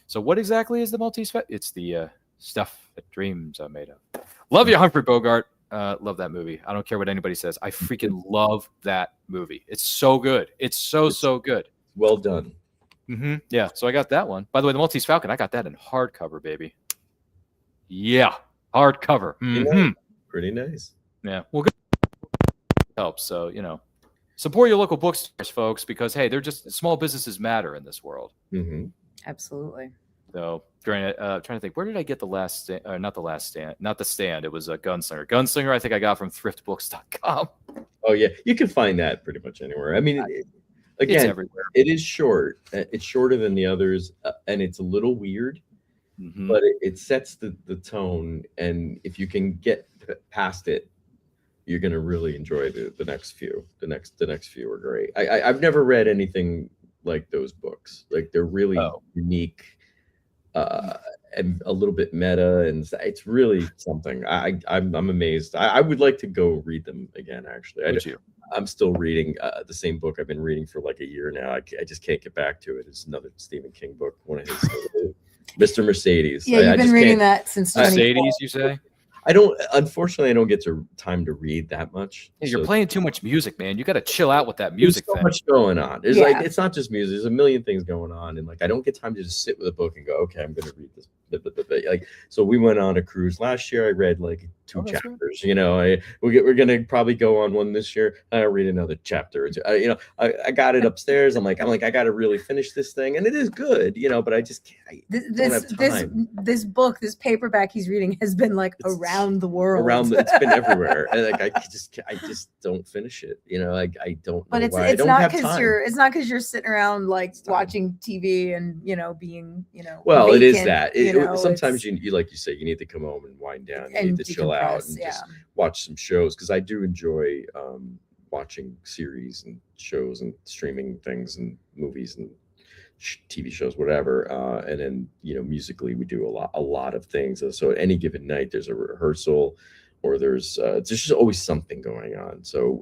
So what exactly is the Maltese Falcon? It's the stuff that dreams are made of. Love you, Humphrey Bogart. Love that movie. I don't care what anybody says. I freaking love that movie. It's so good. It's so good. Well done. Yeah. So I got that one. By the way, the Maltese Falcon, I got that in hardcover, baby. Yeah. Hardcover. Pretty nice. Yeah. Well, good helps. So, support your local bookstores, folks, because, hey, they're just small businesses matter in this world. Absolutely. So, trying to think, where did I get the last stand? Not the stand. It was a Gunslinger. Gunslinger, I think I got from thriftbooks.com. Oh, yeah. You can find that pretty much anywhere. I mean, again, it's everywhere. It is short. It's shorter than the others, and it's a little weird, but it sets the tone. And if you can get past it, you're going to really enjoy the next few. The next few are great. I've never read anything like those books. Like, they're really unique. And a little bit meta, and it's really something. I'm amazed. I would like to go read them again. Actually, I'm still reading the same book I've been reading for like a year now. I just can't get back to it. It's another Stephen King book, one of his, Mr. Mercedes. Yeah, you've been reading that since Mercedes. You say? Unfortunately, I don't get time to read that much. Yeah, you're playing too much music, man. You got to chill out with that music. There's so much going on. There's it's not just music. There's a million things going on, and I don't get time to just sit with a book and go, okay, I'm going to read this. So we went on a cruise last year. I read 2 chapters. We're going to probably go on one this year. I'll read another chapter or 2. I got it upstairs. I'm like, I got to really finish this thing, and it is good, but I just can't. Don't have time. This book, this paperback he's reading has been around the world. It's been everywhere. And I just don't finish it. I don't. But it's not because you're sitting around watching TV and being Well, vacant, it is that. Sometimes you like you say, you need to come home and wind down. You need to chill out and just watch some shows, because I do enjoy watching series and shows and streaming things and movies and TV shows, whatever. And then musically, we do a lot of things. So at any given night, there's a rehearsal, or there's just always something going on. So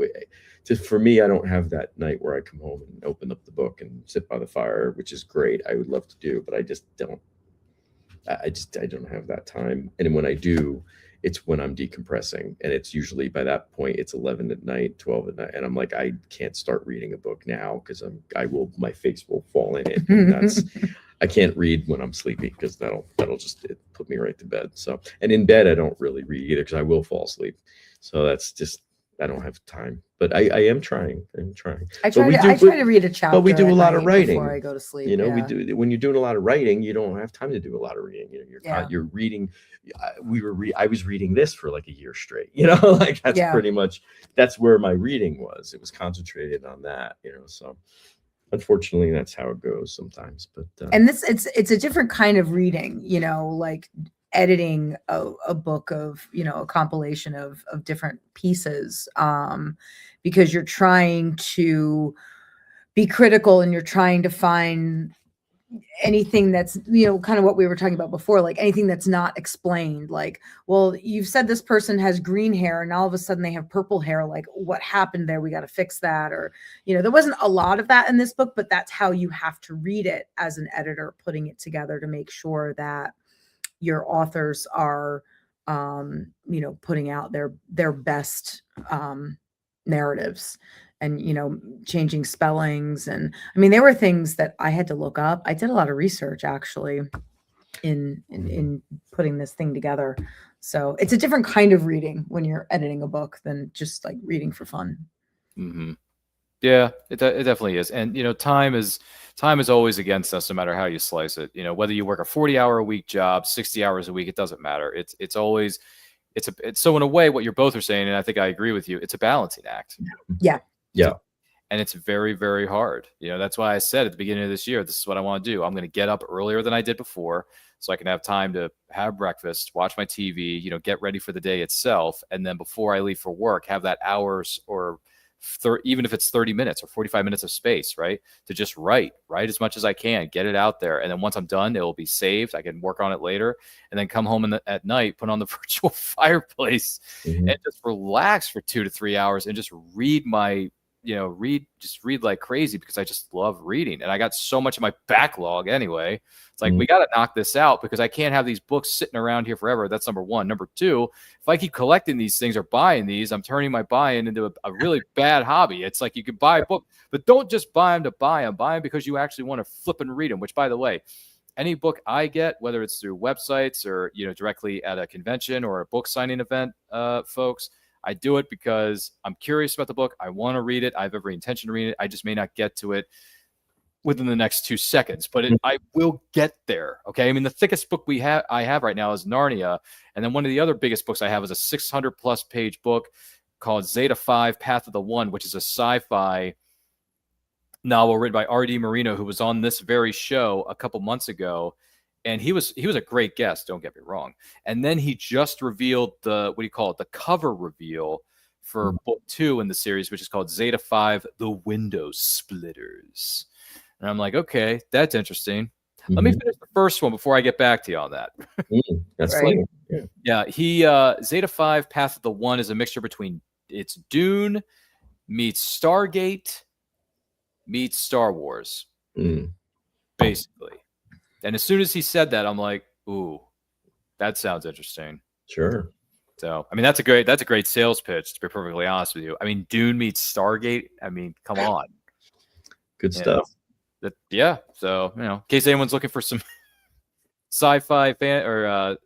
for me, I don't have that night where I come home and open up the book and sit by the fire, which is great. I would love to do, but I just don't. I don't have that time. And when I do, it's when I'm decompressing, and it's usually by that point it's 11 at night, 12 at night, and I'm like, I can't start reading a book now because my face will fall in it. And I can't read when I'm sleepy, because that'll just put me right to bed. So, and in bed I don't really read either, because I will fall asleep. So that's just, I don't have time, but I am trying. I try to read a chapter. But we do a lot of writing before I go to sleep. We do. When you're doing a lot of writing, you don't have time to do a lot of reading. You're reading. I was reading this for a year straight. That's pretty much, that's where my reading was. It was concentrated on that. So unfortunately, that's how it goes sometimes. But and it's a different kind of reading. Editing a book of a compilation of different pieces, because you're trying to be critical and you're trying to find anything that's, kind of what we were talking about before, like anything that's not explained, like, well, you've said this person has green hair and all of a sudden they have purple hair, like what happened there, we got to fix that. Or there wasn't a lot of that in this book, but that's how you have to read it as an editor, putting it together to make sure that your authors are putting out their best narratives, and changing spellings. And I mean, there were things that I had to look up. I did a lot of research actually in putting this thing together. So it's a different kind of reading when you're editing a book than just like reading for fun. Mm-hmm. Yeah, it definitely is. And time is always against us, no matter how you slice it. Whether you work a 40-hour a week job, 60 hours a week, it doesn't matter. It's always so in a way, what you're both are saying, and I think I agree with you, it's a balancing act. Yeah. Yeah. And it's very, very hard. That's why I said at the beginning of this year, this is what I want to do. I'm going to get up earlier than I did before so I can have time to have breakfast, watch my TV, get ready for the day itself. And then before I leave for work, have that hours or even if it's 30 minutes or 45 minutes of space, right? To just write as much as I can, get it out there. And then once I'm done, it will be saved. I can work on it later and then come home at night, put on the virtual fireplace and just relax for 2 to 3 hours and just read read like crazy, because I just love reading. And I got so much of my backlog anyway. It's like, we got to knock this out because I can't have these books sitting around here forever. That's number one. Number two, if I keep collecting these things or buying these, I'm turning my buy-in into a really bad hobby. It's like you could buy a book, but don't just buy them to buy them. Buy them because you actually want to flip and read them, which, by the way, any book I get, whether it's through websites or, directly at a convention or a book signing event, folks, I do it because I'm curious about the book. I want to read it. I have every intention to read it. I just may not get to it within the next 2 seconds, but I will get there. Okay. I mean, the thickest book I have right now is Narnia. And then one of the other biggest books I have is a 600+ page book called Zeta 5 Path of the One, which is a sci-fi novel written by R.D. Marino, who was on this very show a couple months ago. And he was a great guest, don't get me wrong. And then he just revealed the cover reveal for book 2 in the series, which is called Zeta 5, The Window Splitters. And I'm like, okay, that's interesting. Let me finish the first one before I get back to you on that. That's right. funny. Yeah, Zeta 5, Path of the One is a mixture between it's Dune meets Stargate meets Star Wars, basically. And as soon as he said that, I'm like, ooh, that sounds interesting. Sure. So, I mean, that's a great sales pitch, to be perfectly honest with you. I mean, Dune meets Stargate. I mean, come on. Good stuff. Yeah. So, in case anyone's looking for some sci-fi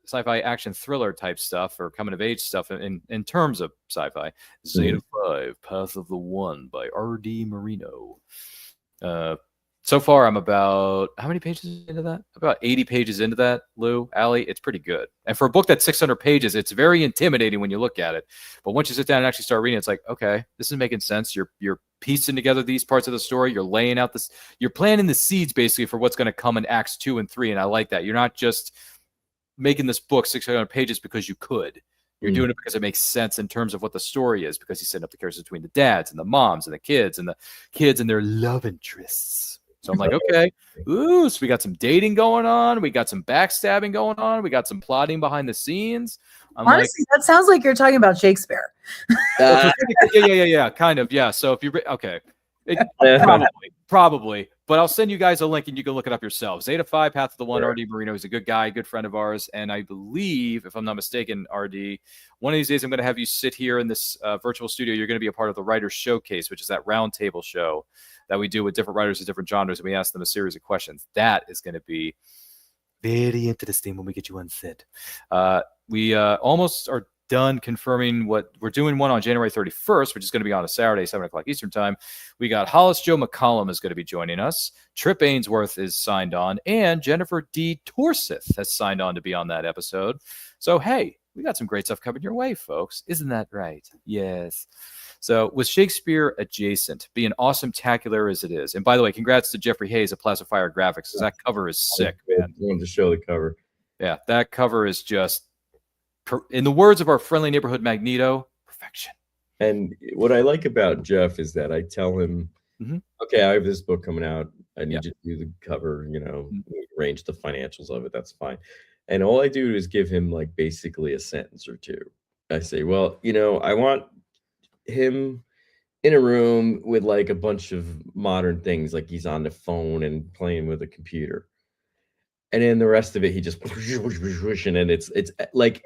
sci-fi action thriller type stuff or coming of age stuff in terms of sci-fi, Zeta 5, Path of the One by R.D. Marino. So far, I'm about, how many pages into that? About 80 pages into that, Lou, Allie. It's pretty good. And for a book that's 600 pages, it's very intimidating when you look at it. But once you sit down and actually start reading, it's like, okay, this is making sense. You're piecing together these parts of the story. You're laying out this. You're planting the seeds, basically, for what's going to come in Acts 2 and 3. And I like that. You're not just making this book 600 pages because you could. You're doing it because it makes sense in terms of what the story is, because he's setting up the characters between the dads and the moms and the kids and their love interests. So I'm like, okay, ooh, so we got some dating going on. We got some backstabbing going on. We got some plotting behind the scenes. Honestly, that sounds like you're talking about Shakespeare. Yeah, kind of. Yeah. So if you, okay, probably, but I'll send you guys a link and you can look it up yourselves. Zeta 5, Path of the One, R.D. Marino is a good guy, good friend of ours. And I believe, if I'm not mistaken, R.D., one of these days I'm going to have you sit here in this virtual studio. You're going to be a part of the Writers Showcase, which is that roundtable show that we do with different writers of different genres, and we ask them a series of questions. That is going to be very interesting when we get you on set. We almost are done confirming what we're doing. One on January 31st, which is going to be on a Saturday, 7 o'clock Eastern time. We got Hollis Joe McCollum is going to be joining us. Trip Ainsworth is signed on, and Jennifer D. Torseth has signed on to be on that episode. So, hey, we got some great stuff coming your way, folks. Isn't that right? Yes. So with Shakespeare adjacent, being awesome-tacular as it is. And by the way, congrats to Jeffrey Hayes at Plaza Fire Graphics, because that cover is sick, man. I wanted to show the cover. Yeah, that cover is just, in the words of our friendly neighborhood Magneto, perfection. And what I like about Jeff is that I tell him, okay, I have this book coming out. I need Yeah. you to do the cover, Mm. arrange the financials of it. That's fine. And all I do is give him like basically a sentence or two. I say, well, I want him in a room with like a bunch of modern things, like he's on the phone and playing with a computer. And then the rest of it, he just and then it's like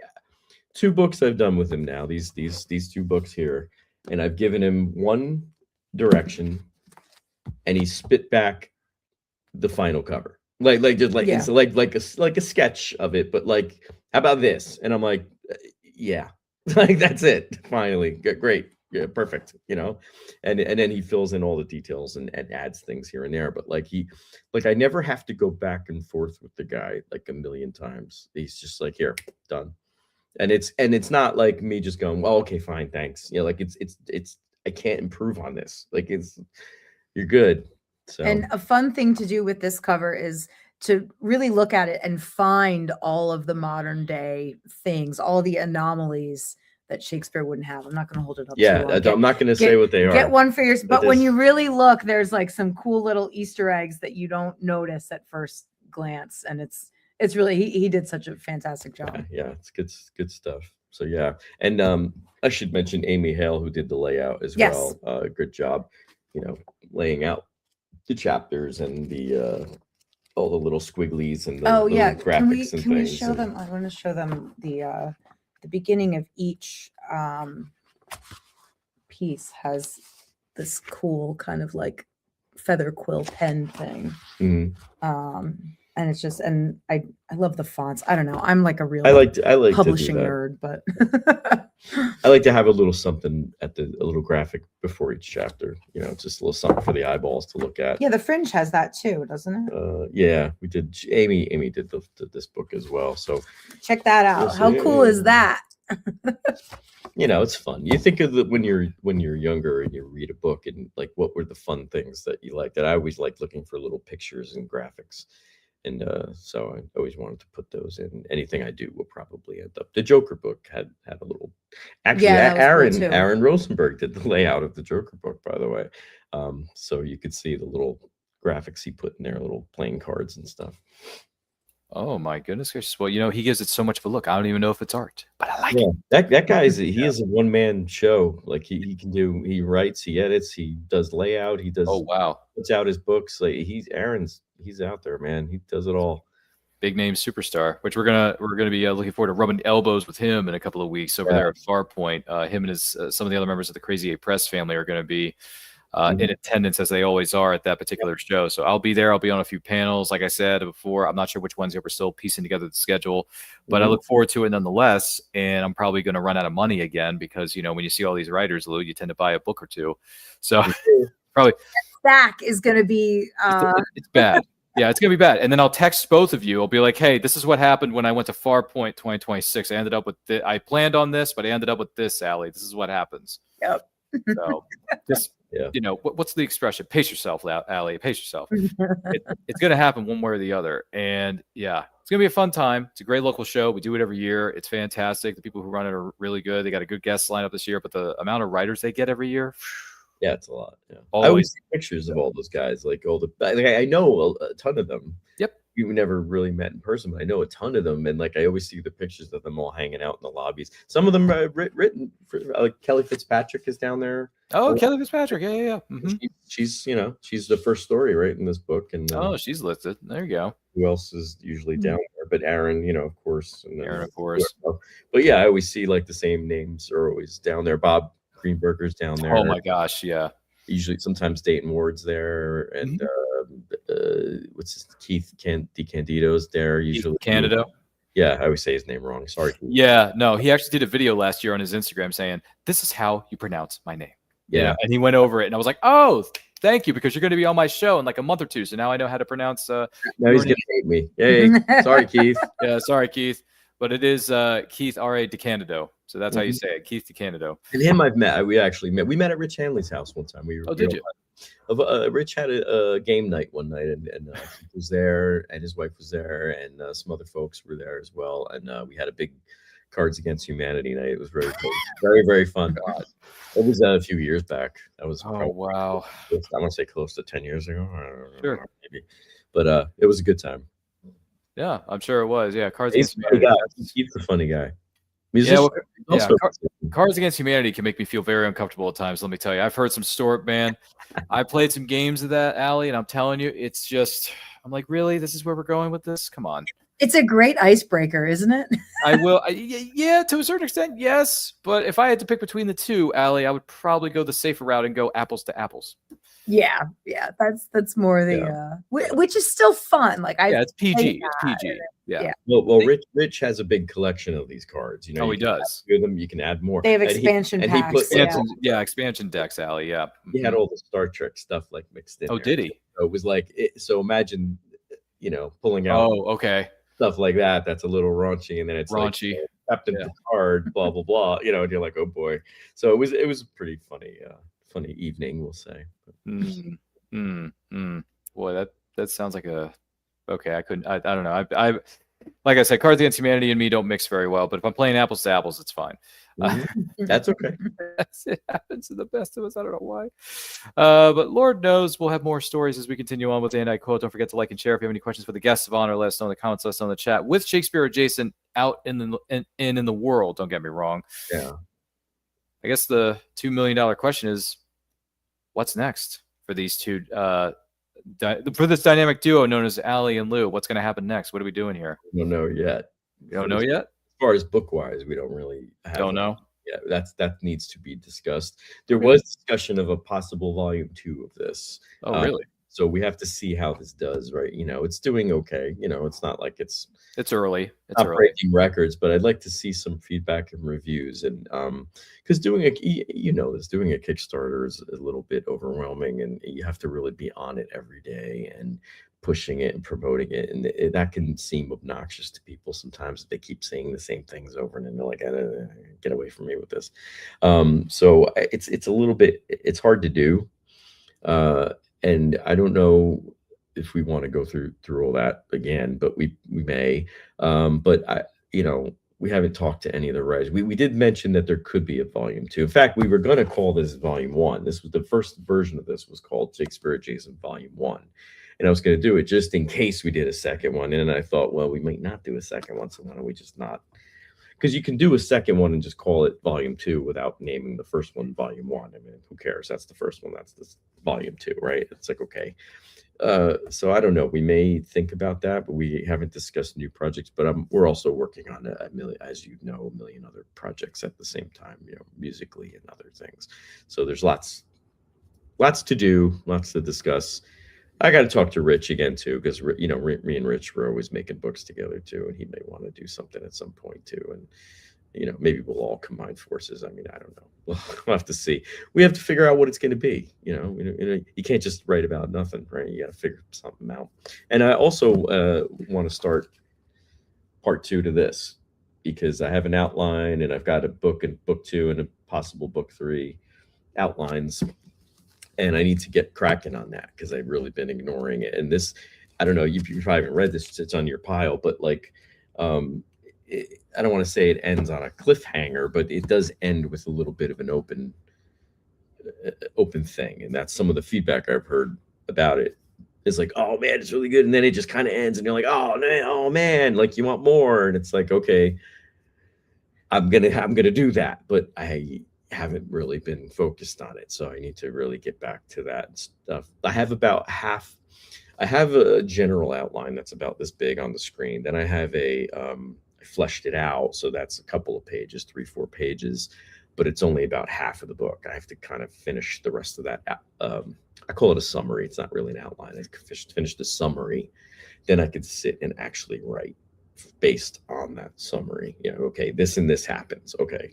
2 books I've done with him now. These 2 books here, and I've given him one direction, and he spit back the final cover. Like just like Yeah. it's like a sketch of it, but like, how about this? And I'm like, yeah, like that's it. Finally, great, yeah, perfect. And then he fills in all the details and adds things here and there. But like I never have to go back and forth with the guy like a million times. He's just like, here, done. And it's not like me just going, well, okay, fine, thanks. Like it's I can't improve on this. Like you're good. So And a fun thing to do with this cover is to really look at it and find all of the modern day things, all the anomalies that Shakespeare wouldn't have. I'm not going to hold it up. yeah, too long. I'm not going to say what they are. Get one for yourself. But when is- you really look, there's like some cool little Easter eggs that you don't notice at first glance. And it's really, he did such a fantastic job. Yeah, it's good stuff. So yeah. And I should mention Amy Hale, who did the layout as Yes. well. Good job, laying out the chapters and the all the little squigglies and the little graphics and can we things. show them? I want to show them the beginning of each piece has this cool kind of like feather quill pen thing. Mhm. And it's just, and I love the fonts. I don't know. I'm like a real I like publishing to do that. nerd, but I like to have a little something a little graphic before each chapter. Just a little something for the eyeballs to look at. yeah, the Fringe has that too, doesn't it? Yeah, we did. Amy did this book as well. So Check that out. Yes, How cool is yeah. that? it's fun. You think of when you're younger and you read a book and like what were the fun things that you liked. That I always like looking for little pictures and graphics. And so I always wanted to put those in. Anything I do will probably end up. The Joker book had a little. Actually, Yeah, that was cool, too. Aaron Rosenberg did the layout of the Joker book, by the way. So you could see the little graphics he put in there, little playing cards and stuff. Oh my goodness gracious! Well, he gives it so much of a look. I don't even know if it's art, but I like Yeah, it. that guy he is a one-man show. Like he can do. He writes, he edits, he does layout, he does. Oh wow! Puts out his books. Like he's out there, man. He does it all. Big name superstar, which we're gonna be looking forward to rubbing elbows with him in a couple of weeks over there at Farpoint. Him and his some of the other members of the Crazy 8 Press family are going to be in attendance, as they always are at that particular show. So I'll be there. I'll be on a few panels. Like I said before, I'm not sure which ones yet. We're still piecing together the schedule, but I look forward to it nonetheless. And I'm probably going to run out of money again because when you see all these writers, Lou, you tend to buy a book or two. So probably Stack is going to be it's bad. Yeah, it's gonna be bad. And then I'll text both of you. I'll be like, "Hey, this is what happened when I went to Farpoint 2026. I ended up with I planned on this, but I ended up with this, Allie. This is what happens." Yep. So just what's the expression? Pace yourself, Allie. Pace yourself. It's gonna happen one way or the other. And yeah, it's gonna be a fun time. It's a great local show. We do it every year. It's fantastic. The people who run it are really good. They got a good guest lineup this year, but the amount of writers they get every year. Yeah, it's a lot. Yeah. Always. I always see pictures of all those guys, like I know a ton of them. Yep. You never really met in person, but I know a ton of them, and like I always see the pictures of them all hanging out in the lobbies. Some of them are written for Kelly Fitzpatrick is down there. Oh, Kelly Fitzpatrick, yeah. Mm-hmm. She's she's the first story right in this book, and she's listed. There you go. Who else is usually down there? But Aaron, of course. And Aaron, of course. But yeah, I always see like the same names are always down there. Bob Greenberger's down there. Oh my gosh, yeah. Usually, sometimes Dayton Ward's there, and what's Keith DeCandido's there. Usually, Candido. Yeah, I always say his name wrong. Sorry. Keith. Yeah, no, he actually did a video last year on his Instagram saying, "This is how you pronounce my name." Yeah, and he went over it, and I was like, "Oh, thank you, because you're going to be on my show in like a month or two, so now I know how to pronounce." Now he's gonna hate me. Hey, sorry, Keith. Yeah, sorry, Keith, but it is Keith R.A. DeCandido. So that's how you say it, Keith DeCandido. And him I've met. We actually met. We met at Rich Hanley's house one time. Did you? Rich had a game night one night, and he was there, and his wife was there, and some other folks were there as well. And we had a big Cards Against Humanity night. It was very cool. Very, very fun. It was a few years back. That was wow. I want to say close to 10 years ago. I don't know, Sure. maybe. But it was a good time. Yeah, I'm sure it was. Yeah, Cards He's Against Humanity. He's a funny guy. Yeah, Also- Cards Against Humanity can make me feel very uncomfortable at times. Let me tell you, I've heard some story, man. I played some games of that, Allie, and I'm telling you, it's just, I'm like, really? This is where we're going with this? Come on. It's a great icebreaker, isn't it? Yeah, to a certain extent, yes. But if I had to pick between the two, Allie, I would probably go the safer route and go apples to apples. Yeah, that's more the which is still fun. Like it's PG. It's PG. Yeah. Well, Rich has a big collection of these cards. You know, he does. Them, you can add more. They have expansion packs. Expansion decks, Allie. Yeah. He had all the Star Trek stuff like mixed in. Oh, there. did he? So it was like so. Imagine, pulling out. Oh, okay. Stuff like that. That's a little raunchy, and then it's raunchy. Like, Captain Picard, blah blah blah. And you're like, oh boy. So it was a pretty funny evening, we'll say. Boy, that sounds like a. Okay, I couldn't. I don't know. I like I said, Cards Against Humanity and me don't mix very well. But if I'm playing apples to apples, it's fine. That's okay. It happens to the best of us. I don't know why. But Lord knows we'll have more stories as we continue on with the And I Quote. Don't forget to like and share. If you have any questions for the guests of honor, let us know in the comments, let us know in the chat. With Shakespeare adjacent out in the world, don't get me wrong. Yeah. I guess the $2 million question is, what's next for these two? For this dynamic duo known as Allie and Lou, what's going to happen next? What are we doing here? We don't know yet. You don't know yet? As far as book wise, we don't really don't know. Yeah, that needs to be discussed. There was discussion of a possible volume 2 of this. Oh, really? So we have to see how this does, right? It's doing okay. It's not like it's early. It's not early. breaking records, but I'd like to see some feedback and reviews. And because doing a Kickstarter is a little bit overwhelming, and you have to really be on it every day and pushing it and promoting it, and that can seem obnoxious to people sometimes. They keep saying the same things over and they're like, get away from me with this. So it's a little bit, it's hard to do. And I don't know if we want to go through all that again, but we may. But we haven't talked to any of the writers. We did mention that there could be a volume 2. In fact, we were going to call this volume 1. This was the first version of this was called Shakespeare Adjacent Volume 1. And I was going to do it just in case we did a second one. And I thought, well, we might not do a second one. So why don't we just not? Because you can do a second one and just call it volume 2 without naming the first one volume 1. I mean, who cares? That's the first one. That's this volume 2, right? It's like, okay. So I don't know. We may think about that, but we haven't discussed new projects. But we're also working on a million, as you know, a million other projects at the same time, musically and other things. So there's lots to do, lots to discuss. I got to talk to Rich again too, because me and Rich were always making books together too, and he may want to do something at some point too, and maybe we'll all combine forces. I mean, I don't know. We'll have to see. We have to figure out what it's going to be. You can't just write about nothing, right? You got to figure something out. And I also want to start part 2 to this, because I have an outline and I've got a book and book 2 and a possible book 3 outlines. And I need to get cracking on that because I've really been ignoring it. And this, I don't know, you probably haven't read this, it's on your pile, but like, I don't want to say it ends on a cliffhanger, but it does end with a little bit of an open thing. And that's some of the feedback I've heard about it. It's like, oh man, it's really good. And then it just kind of ends and you're like, oh man, like you want more. And it's like, okay, I'm going to do that. But I haven't really been focused on it, so I need to really get back to that stuff. I have a general outline that's about this big on the screen. Then I have I fleshed it out, so that's a couple of pages, 3-4 pages, but it's only about half of the book. I have to kind of finish the rest of that. I call it a summary. It's not really an outline. I finished the summary, then I could sit and actually write based on that summary. Okay, this and this happens. Okay.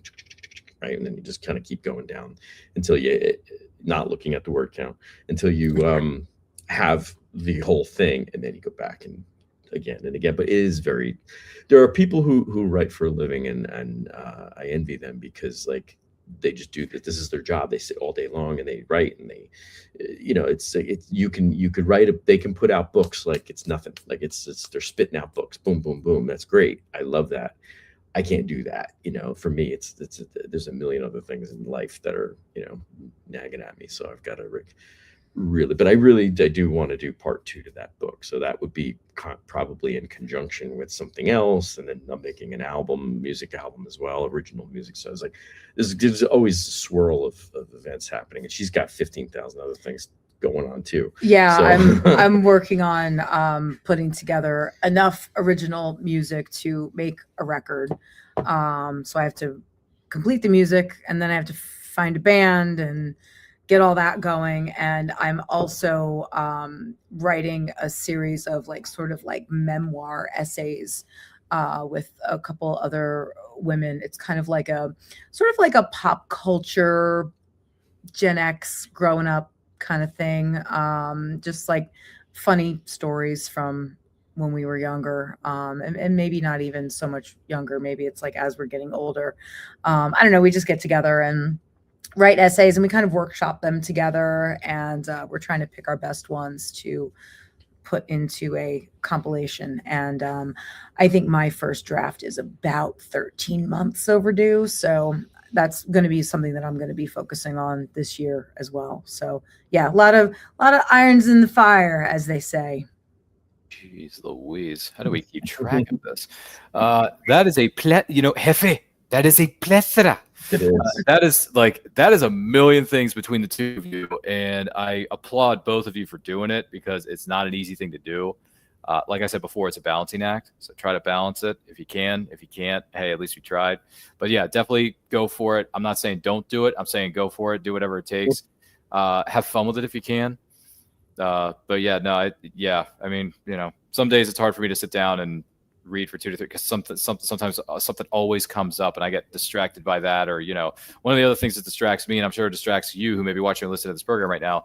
Right, and then you just kind of keep going down until you, not looking at the word count, until you have the whole thing, and then you go back and again and again. But it is there are people who write for a living, and I envy them, because like they just do this. This is their job. They sit all day long and they write, and they, you could write they can put out books like it's nothing. Like it's they're spitting out books. Boom, boom, boom. That's great. I love that. I can't do that. For me, there's a million other things in life that are, nagging at me. So I've got to but I do want to do part 2 to that book. So that would be probably in conjunction with something else. And then I'm making an music album as well, original music. So I was like, there's always a swirl of events happening. And she's got 15,000 other things going on too. Yeah, so. I'm working on putting together enough original music to make a record. So I have to complete the music, and then I have to find a band and get all that going. And I'm also writing a series of sort of memoir essays with a couple other women. It's kind of like a pop culture Gen X growing up kind of thing. Just funny stories from when we were younger, and maybe not even so much younger. Maybe it's as we're getting older. I don't know. We just get together and write essays, and we kind of workshop them together. And we're trying to pick our best ones to put into a compilation. And I think my first draft is about 13 months overdue. So that's going to be something that I'm going to be focusing on this year as well. So yeah, a lot of irons in the fire, as they say. Jeez Louise, how do we keep track of this? That is a Jefe, that is a plethora. It is. That is a million things between the two of you, and I applaud both of you for doing it, because it's not an easy thing to do. Like I said before, it's a balancing act, so try to balance it if you can. If you can't, hey, at least we tried. But yeah, definitely go for it. I'm not saying don't do it. I'm saying go for it. Do whatever it takes. Have fun with it if you can. But yeah, no, I mean, some days it's hard for me to sit down and read for 2 to 3, because sometimes something always comes up and I get distracted by that. Or one of the other things that distracts me, and I'm sure it distracts you who may be watching or listening to this program right now,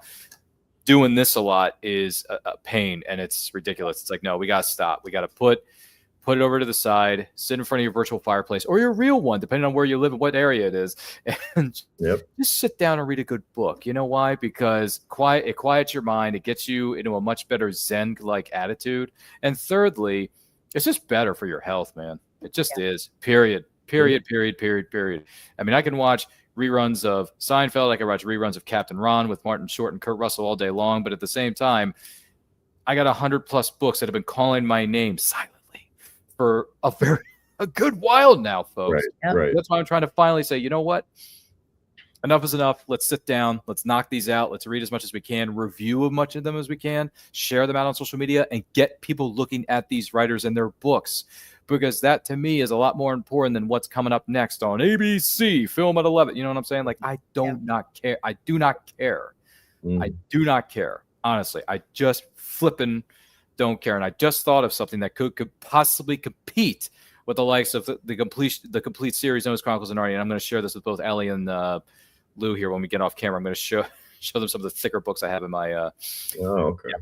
doing this a lot is a pain, and it's ridiculous. It's no, we gotta stop. We gotta put it over to the side, sit in front of your virtual fireplace or your real one, depending on where you live and what area it is, and just sit down and read a good book. You know why? Because it quiets your mind. It gets you into a much better Zen-like attitude. And thirdly, it's just better for your health, man. It just is. Period. I mean, I can watch reruns of Seinfeld. I can watch reruns of Captain Ron with Martin Short and Kurt Russell all day long. But at the same time, I got 100+ books that have been calling my name silently for a good while now, folks. Right. That's why I'm trying to finally say, you know what? Enough is enough. Let's sit down. Let's knock these out. Let's read as much as we can, review as much of them as we can, share them out on social media, and get people looking at these writers and their books. Because that, to me, is a lot more important than what's coming up next on ABC, Film at 11. You know what I'm saying? I not care. I do not care. I do not care. Honestly, I just flipping don't care. And I just thought of something that could possibly compete with the likes of the complete series known as Chronicles of Narnia. And I'm going to share this with both Ellie and Lou here when we get off camera. I'm going to show them some of the thicker books I have in my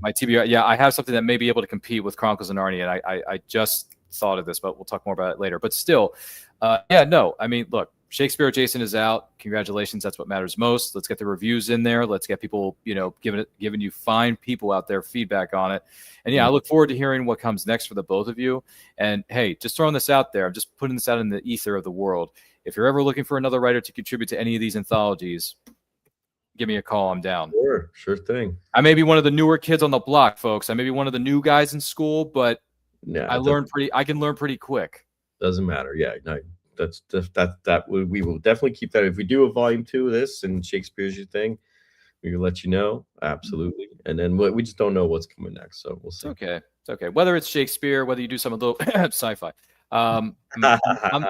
my TBR. Yeah, I have something that may be able to compete with Chronicles of Narnia, and I just thought of this, but we'll talk more about it later. But still, I mean, look, Shakespeare Jason is out. Congratulations. That's what matters most. Let's get the reviews in there. Let's get people, giving you fine people out there feedback on it. And I look forward to hearing what comes next for the both of you. And hey, just throwing this out there. I'm just putting this out in the ether of the world. If you're ever looking for another writer to contribute to any of these anthologies, give me a call. I'm down. Sure thing. I may be one of the newer kids on the block, folks. I may be one of the new guys in school, but I can learn pretty quick. Doesn't matter. Yeah, no, that we will definitely keep that. If we do a volume 2 of this and Shakespeare's your thing, we will let you know. Absolutely. And then we just don't know what's coming next, so we'll see. It's okay. Whether it's Shakespeare, whether you do some of the sci-fi.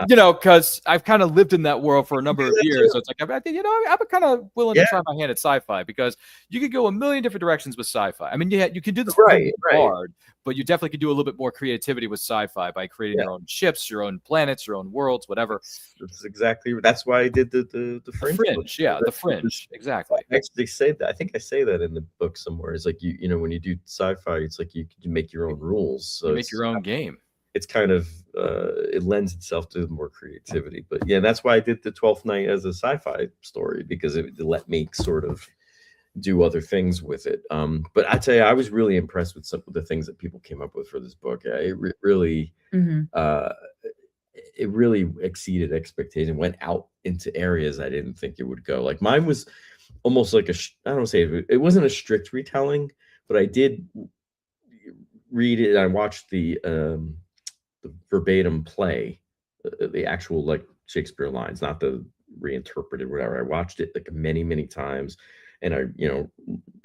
Because I've kind of lived in that world for a number of years. So it's I'm kind of willing to try my hand at sci-fi, because you could go a million different directions with sci-fi. I mean, you can do this hard, but you definitely could do a little bit more creativity with sci-fi by creating your own ships, your own planets, your own words, whatever. That's why I did the Fringe. The Fringe, exactly. I actually say that. I think I say that in the book somewhere. It's when you do sci-fi, it's you make your own rules. So you make your own game. It's kind of it lends itself to more creativity. But that's why I did the 12th Night as a sci-fi story, because it let me sort of do other things with it. But I tell you, I was really impressed with some of the things that people came up with for this book. It really it really exceeded expectation, went out into areas I didn't think it would go. Like mine was almost like I don't say it wasn't a strict retelling, but I did read it. I watched the verbatim play, the actual like Shakespeare lines, not the reinterpreted whatever. I watched it like many, many times, and I,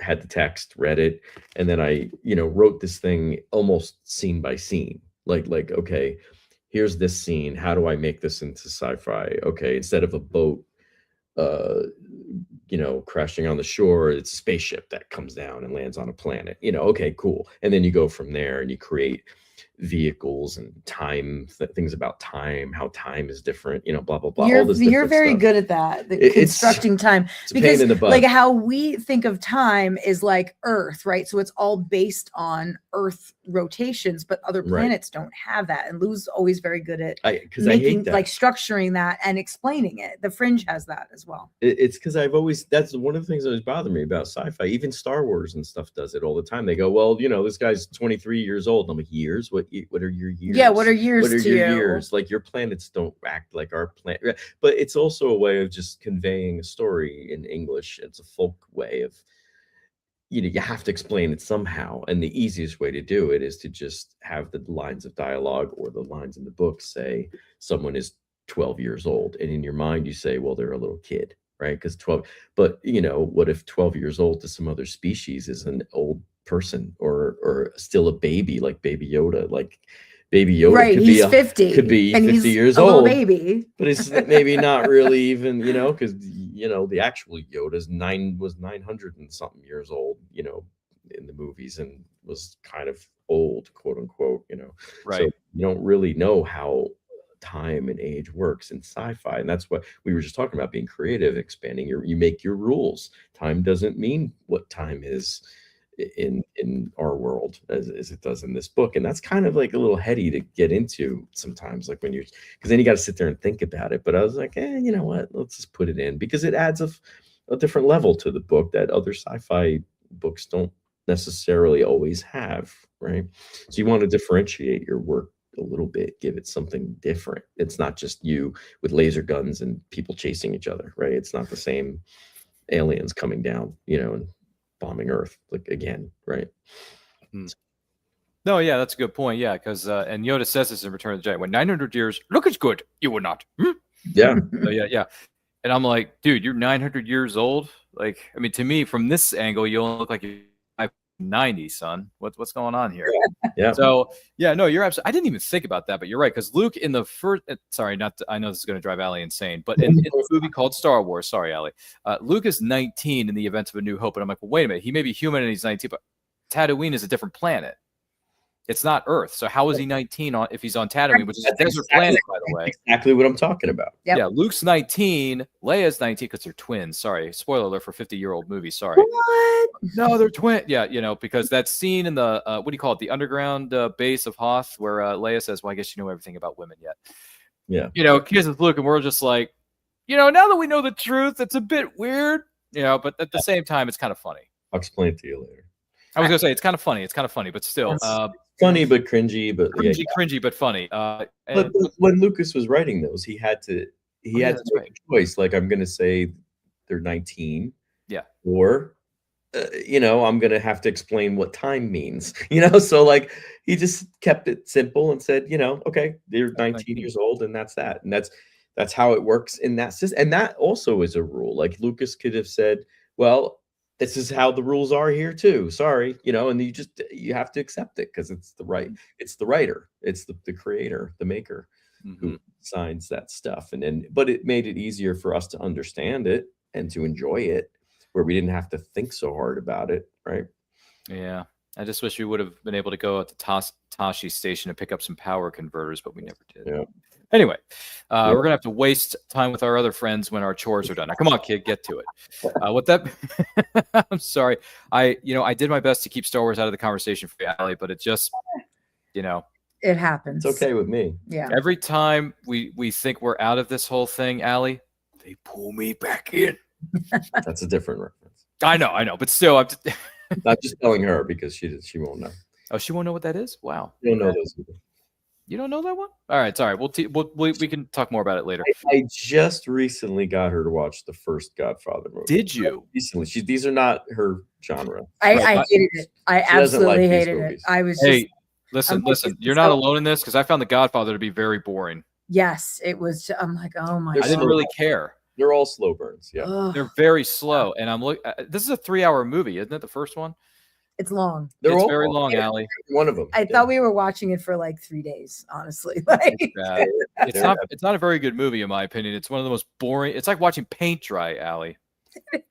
had the text, read it, and then I, wrote this thing almost scene by scene. Like, okay, here's this scene. How do I make this into sci-fi? Okay, instead of a boat, crashing on the shore, it's a spaceship that comes down and lands on a planet. Okay, cool. And then you go from there and you create vehicles and time, things about time, how time is different, blah blah blah. You're very good at that, constructing time, because like how we think of time is like Earth, right? So it's all based on Earth rotations, but other planets don't have that. And Lou's always very good at making like structuring that and explaining it. The Fringe has that as well. It's because that's one of the things that always bothered me about sci-fi. Even Star Wars and stuff does it all the time. They go, well, this guy's 23 years old. I'm like, years? What are your years? Yeah, what are years what are to your you? Years? Like your planets don't act like our planet. But it's also a way of just conveying a story in English. It's a folk way of, you have to explain it somehow. And the easiest way to do it is to just have the lines of dialogue or the lines in the book say someone is 12 years old. And in your mind, you say, well, they're a little kid, right? Because 12, but what if 12 years old to some other species is an old person or still a baby, like Baby Yoda? Like Baby Yoda, right? He's 50, could be and 50 he's years a old, little baby, but it's maybe not really even, because the actual Yoda's 900 and something years old, in the movies, and was kind of old, quote unquote, Right. So you don't really know how time and age works in sci-fi, and that's what we were just talking about, being creative, expanding you make your rules. Time doesn't mean what time is in our world as it does in this book, and that's kind of like a little heady to get into sometimes, like when you're, because then you got to sit there and think about it. But I was like, you know what, let's just put it in, because it adds a different level to the book that other sci-fi books don't necessarily always have, right? So you want to differentiate your work a little bit, give it something different. It's not just you with laser guns and people chasing each other, right? It's not the same aliens coming down, and bombing Earth like again, right? No, yeah, that's a good point. Yeah, because and Yoda says this in Return of the Jedi: when 900 years look as good, you will not. Yeah. So, yeah. And I'm like, dude, you're 900 years old. Like, I mean, to me, from this angle, you only look like you're 90, son. What's going on here? Yeah. So yeah, no, you're absolutely. I didn't even think about that, but you're right, because Luke in the first. Sorry, I know this is going to drive Allie insane, but in the movie called Star Wars, sorry, Allie, Luke is 19 in the event of A New Hope, and I'm like, well, wait a minute, he may be human and he's 19, but Tatooine is a different planet. It's not Earth. So how is he 19 if he's on Tatooine, which is a desert planet, by the way? Exactly what I'm talking about. Yep. Yeah, Luke's 19, Leia's 19, because they're twins. Sorry, spoiler alert for 50-year-old movie. Sorry. What? No, they're twin. Yeah, because that scene in the what do you call it? The underground base of Hoth, where Leia says, "Well, I guess you know everything about women yet." Yeah. Kisses Luke, and we're just like, now that we know the truth, it's a bit weird, but at the same time, it's kind of funny. I'll explain it to you later. I was gonna say it's kind of funny. It's kind of funny, but still, funny but cringy, but cringy but funny. But when Lucas was writing those, he had to make a choice. Like, I'm gonna say they're 19, or I'm gonna have to explain what time means. So like he just kept it simple and said, okay, they're 19 years old, and that's that, and that's how it works in that system. And that also is a rule. Like Lucas could have said, well, this is how the rules are here too. Sorry, and you have to accept it, because it's the writer, it's the creator, the maker, who signs that stuff. But it made it easier for us to understand it and to enjoy it, where we didn't have to think so hard about it, right? Yeah. I just wish we would have been able to go at the Tashi station and pick up some power converters, but we never did. Yeah. Anyway, we're going to have to waste time with our other friends when our chores are done. Now, come on, kid, get to it. I'm sorry. I did my best to keep Star Wars out of the conversation for you, Allie, but it just, it happens. It's okay with me. Yeah. Every time we think we're out of this whole thing, Allie, they pull me back in. That's a different reference. I know, but still, I'm not just telling her, because she won't know. Oh, she won't know what that is? Wow. You don't know those people. You don't know that one? All right, sorry. We can talk more about it later. I just recently got her to watch the first Godfather movie. Did you? Recently. These are not her genre. I hated it. I She doesn't like absolutely these hated it. movies. I was Hey, just listen. like, You're not alone in this because I found The Godfather to be very boring. yes, it was. I'm like, oh my They're I didn't god. really care. They're all slow burns. Yeah. Ugh, They're very slow, and I'm looking. This is a 3-hour movie, isn't it? The first one. it's long. They're It's all very long, Allie. One of them. I thought we were watching it for like 3 days, honestly. Like, It's bad. It's not a very good movie, in my opinion. It's one of the most boring. It's like watching paint dry, Allie.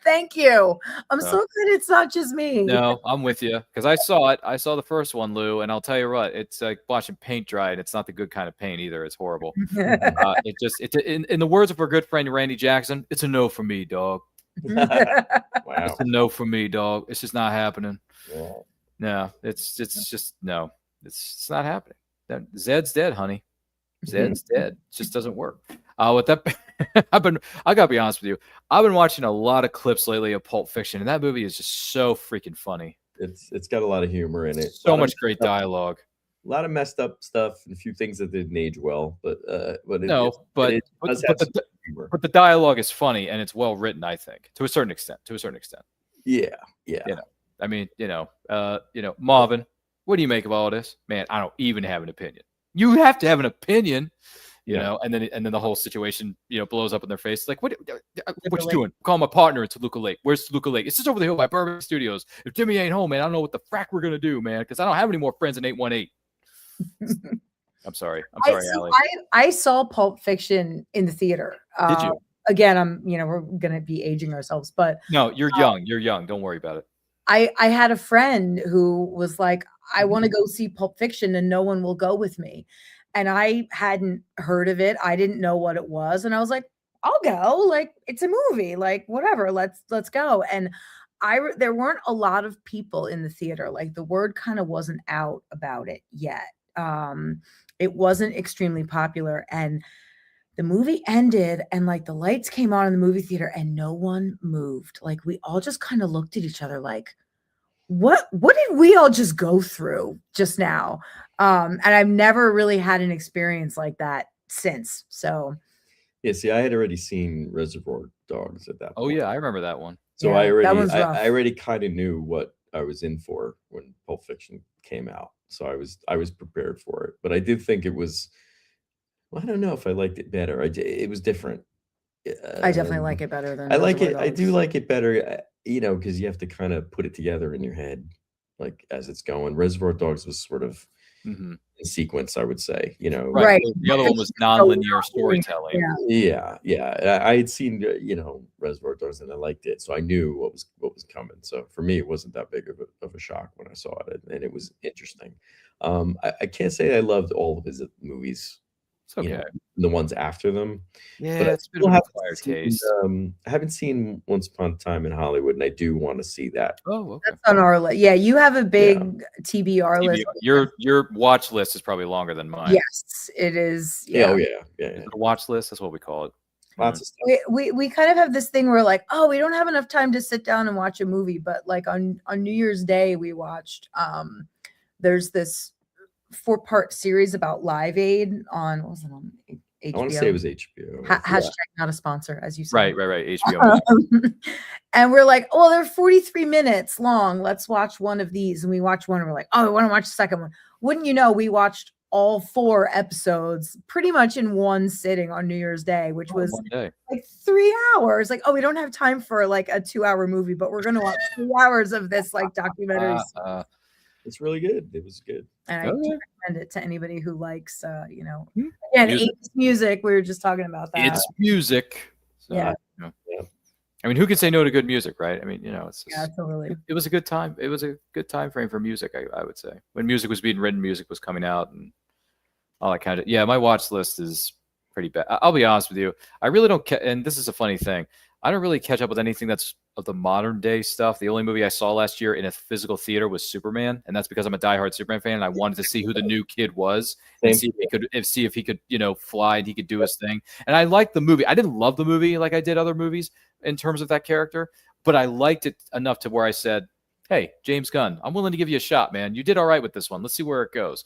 thank you. I'm No. so glad it's not just me. No, I'm with you because I saw it. I saw the first one, Lou, and I'll tell you what, it's like watching paint dry, and it's not the good kind of paint either. It's horrible. In the words of our good friend Randy Jackson, it's a no for me, dog. Wow. It's a no for me, dog. It's just not happening. Yeah. No, it's just no. It's not happening. Zed's dead, honey. Zed's dead. It just doesn't work. With that, I gotta be honest with you. I've been watching a lot of clips lately of Pulp Fiction, and that movie is just so freaking funny. It's got a lot of humor in it. So much great dialogue. A lot of messed up stuff and a few things that didn't age well, but but does have some humor. the dialogue is funny and it's well written, I think, to a certain extent. Yeah. You know, I mean, Marvin, what do you make of all this? Man, I don't even have an opinion. You have to have an opinion, you know, and then the whole situation, blows up in their face. Like, what you doing? Call my partner in Toluca Lake. Where's Toluca Lake? It's just over the hill by Bourbon Studios. If Jimmy ain't home, man, I don't know what the frack we're gonna do, man, because I don't have any more friends in 818. I'm sorry, Allie. I saw Pulp Fiction in the theater. Did you? Again, we're gonna be aging ourselves, but No, you're young. You're young. Don't worry about it. I had a friend who was like, I want to go see Pulp Fiction and no one will go with me. And I hadn't heard of it. I didn't know what it was. And I was like, I'll go. Like, it's a movie, like whatever, let's go. And there weren't a lot of people in the theater. Like, the word kind of wasn't out about it yet. It wasn't extremely popular. And the movie ended and like the lights came on in the movie theater and no one moved. Like, we all just kind of looked at each other like, what did we all just go through just now? And I've never really had an experience like that since. So Yeah, see, I had already seen Reservoir Dogs at that point. Oh yeah, I remember that one. So Yeah, that one's rough. I already kind of knew what I was in for when Pulp Fiction came out. So I was prepared for it. But I did think it was, well, I don't know if I liked it better. It was different. I definitely like it better than I like Reservoir it. I do Dogs. like it better, because you have to kind of put it together in your head, like as it's going. Reservoir Dogs was sort of in sequence, I would say. Right. The other one was non-linear storytelling. Yeah. I had seen Reservoir Dogs and I liked it, so I knew what was coming. So for me, it wasn't that big of a shock when I saw it, and it was interesting. I can't say I loved all of his movies. It's okay. The ones after them. Yeah, But I it's a bit still of an haven't acquired seen, taste. I haven't seen Once Upon a Time in Hollywood, and I do want to see that. Oh, okay. That's on our list. Yeah, you have a big TBR list. Your watch list is probably longer than mine. Yes, it is. Yeah. Yeah. Yeah. The watch list, that's what we call it. Lots of stuff. We kind of have this thing where like, oh, we don't have enough time to sit down and watch a movie, but like on New Year's Day we watched there's this 4-part series about Live Aid on, what was it on HBO? I want to say it was HBO. Hashtag not a sponsor, as you said. Right. HBO. And we're like, oh, they're 43 minutes long. Let's watch one of these. And we watch one and we're like, oh, I want to watch the second one. Wouldn't you know, we watched all 4 episodes pretty much in one sitting on New Year's Day, which was one day. like 3 hours. Like, oh, we don't have time for like a 2-hour movie, but we're going to watch 3 hours of this like documentary. It's really good. It was good. And I do recommend it to anybody who likes, again, Music. 80s music. We were just talking about that. It's music. So, Yeah. I mean, who can say no to good music, right? I mean, it's just, Absolutely. it was a good time. It was a good time frame for music, I would say. When music was being written, music was coming out, and all that kind of. Yeah, my watch list is pretty bad. I'll be honest with you. I really don't. And this is a funny thing. I don't really catch up with anything that's of the modern day stuff. The only movie I saw last year in a physical theater was Superman, and that's because I'm a diehard Superman fan, and I wanted to see who the new kid was and see if he could, fly and he could do his thing. And I liked the movie. I didn't love the movie like I did other movies in terms of that character, but I liked it enough to where I said, "Hey, James Gunn, I'm willing to give you a shot, man. You did all right with this one. Let's see where it goes."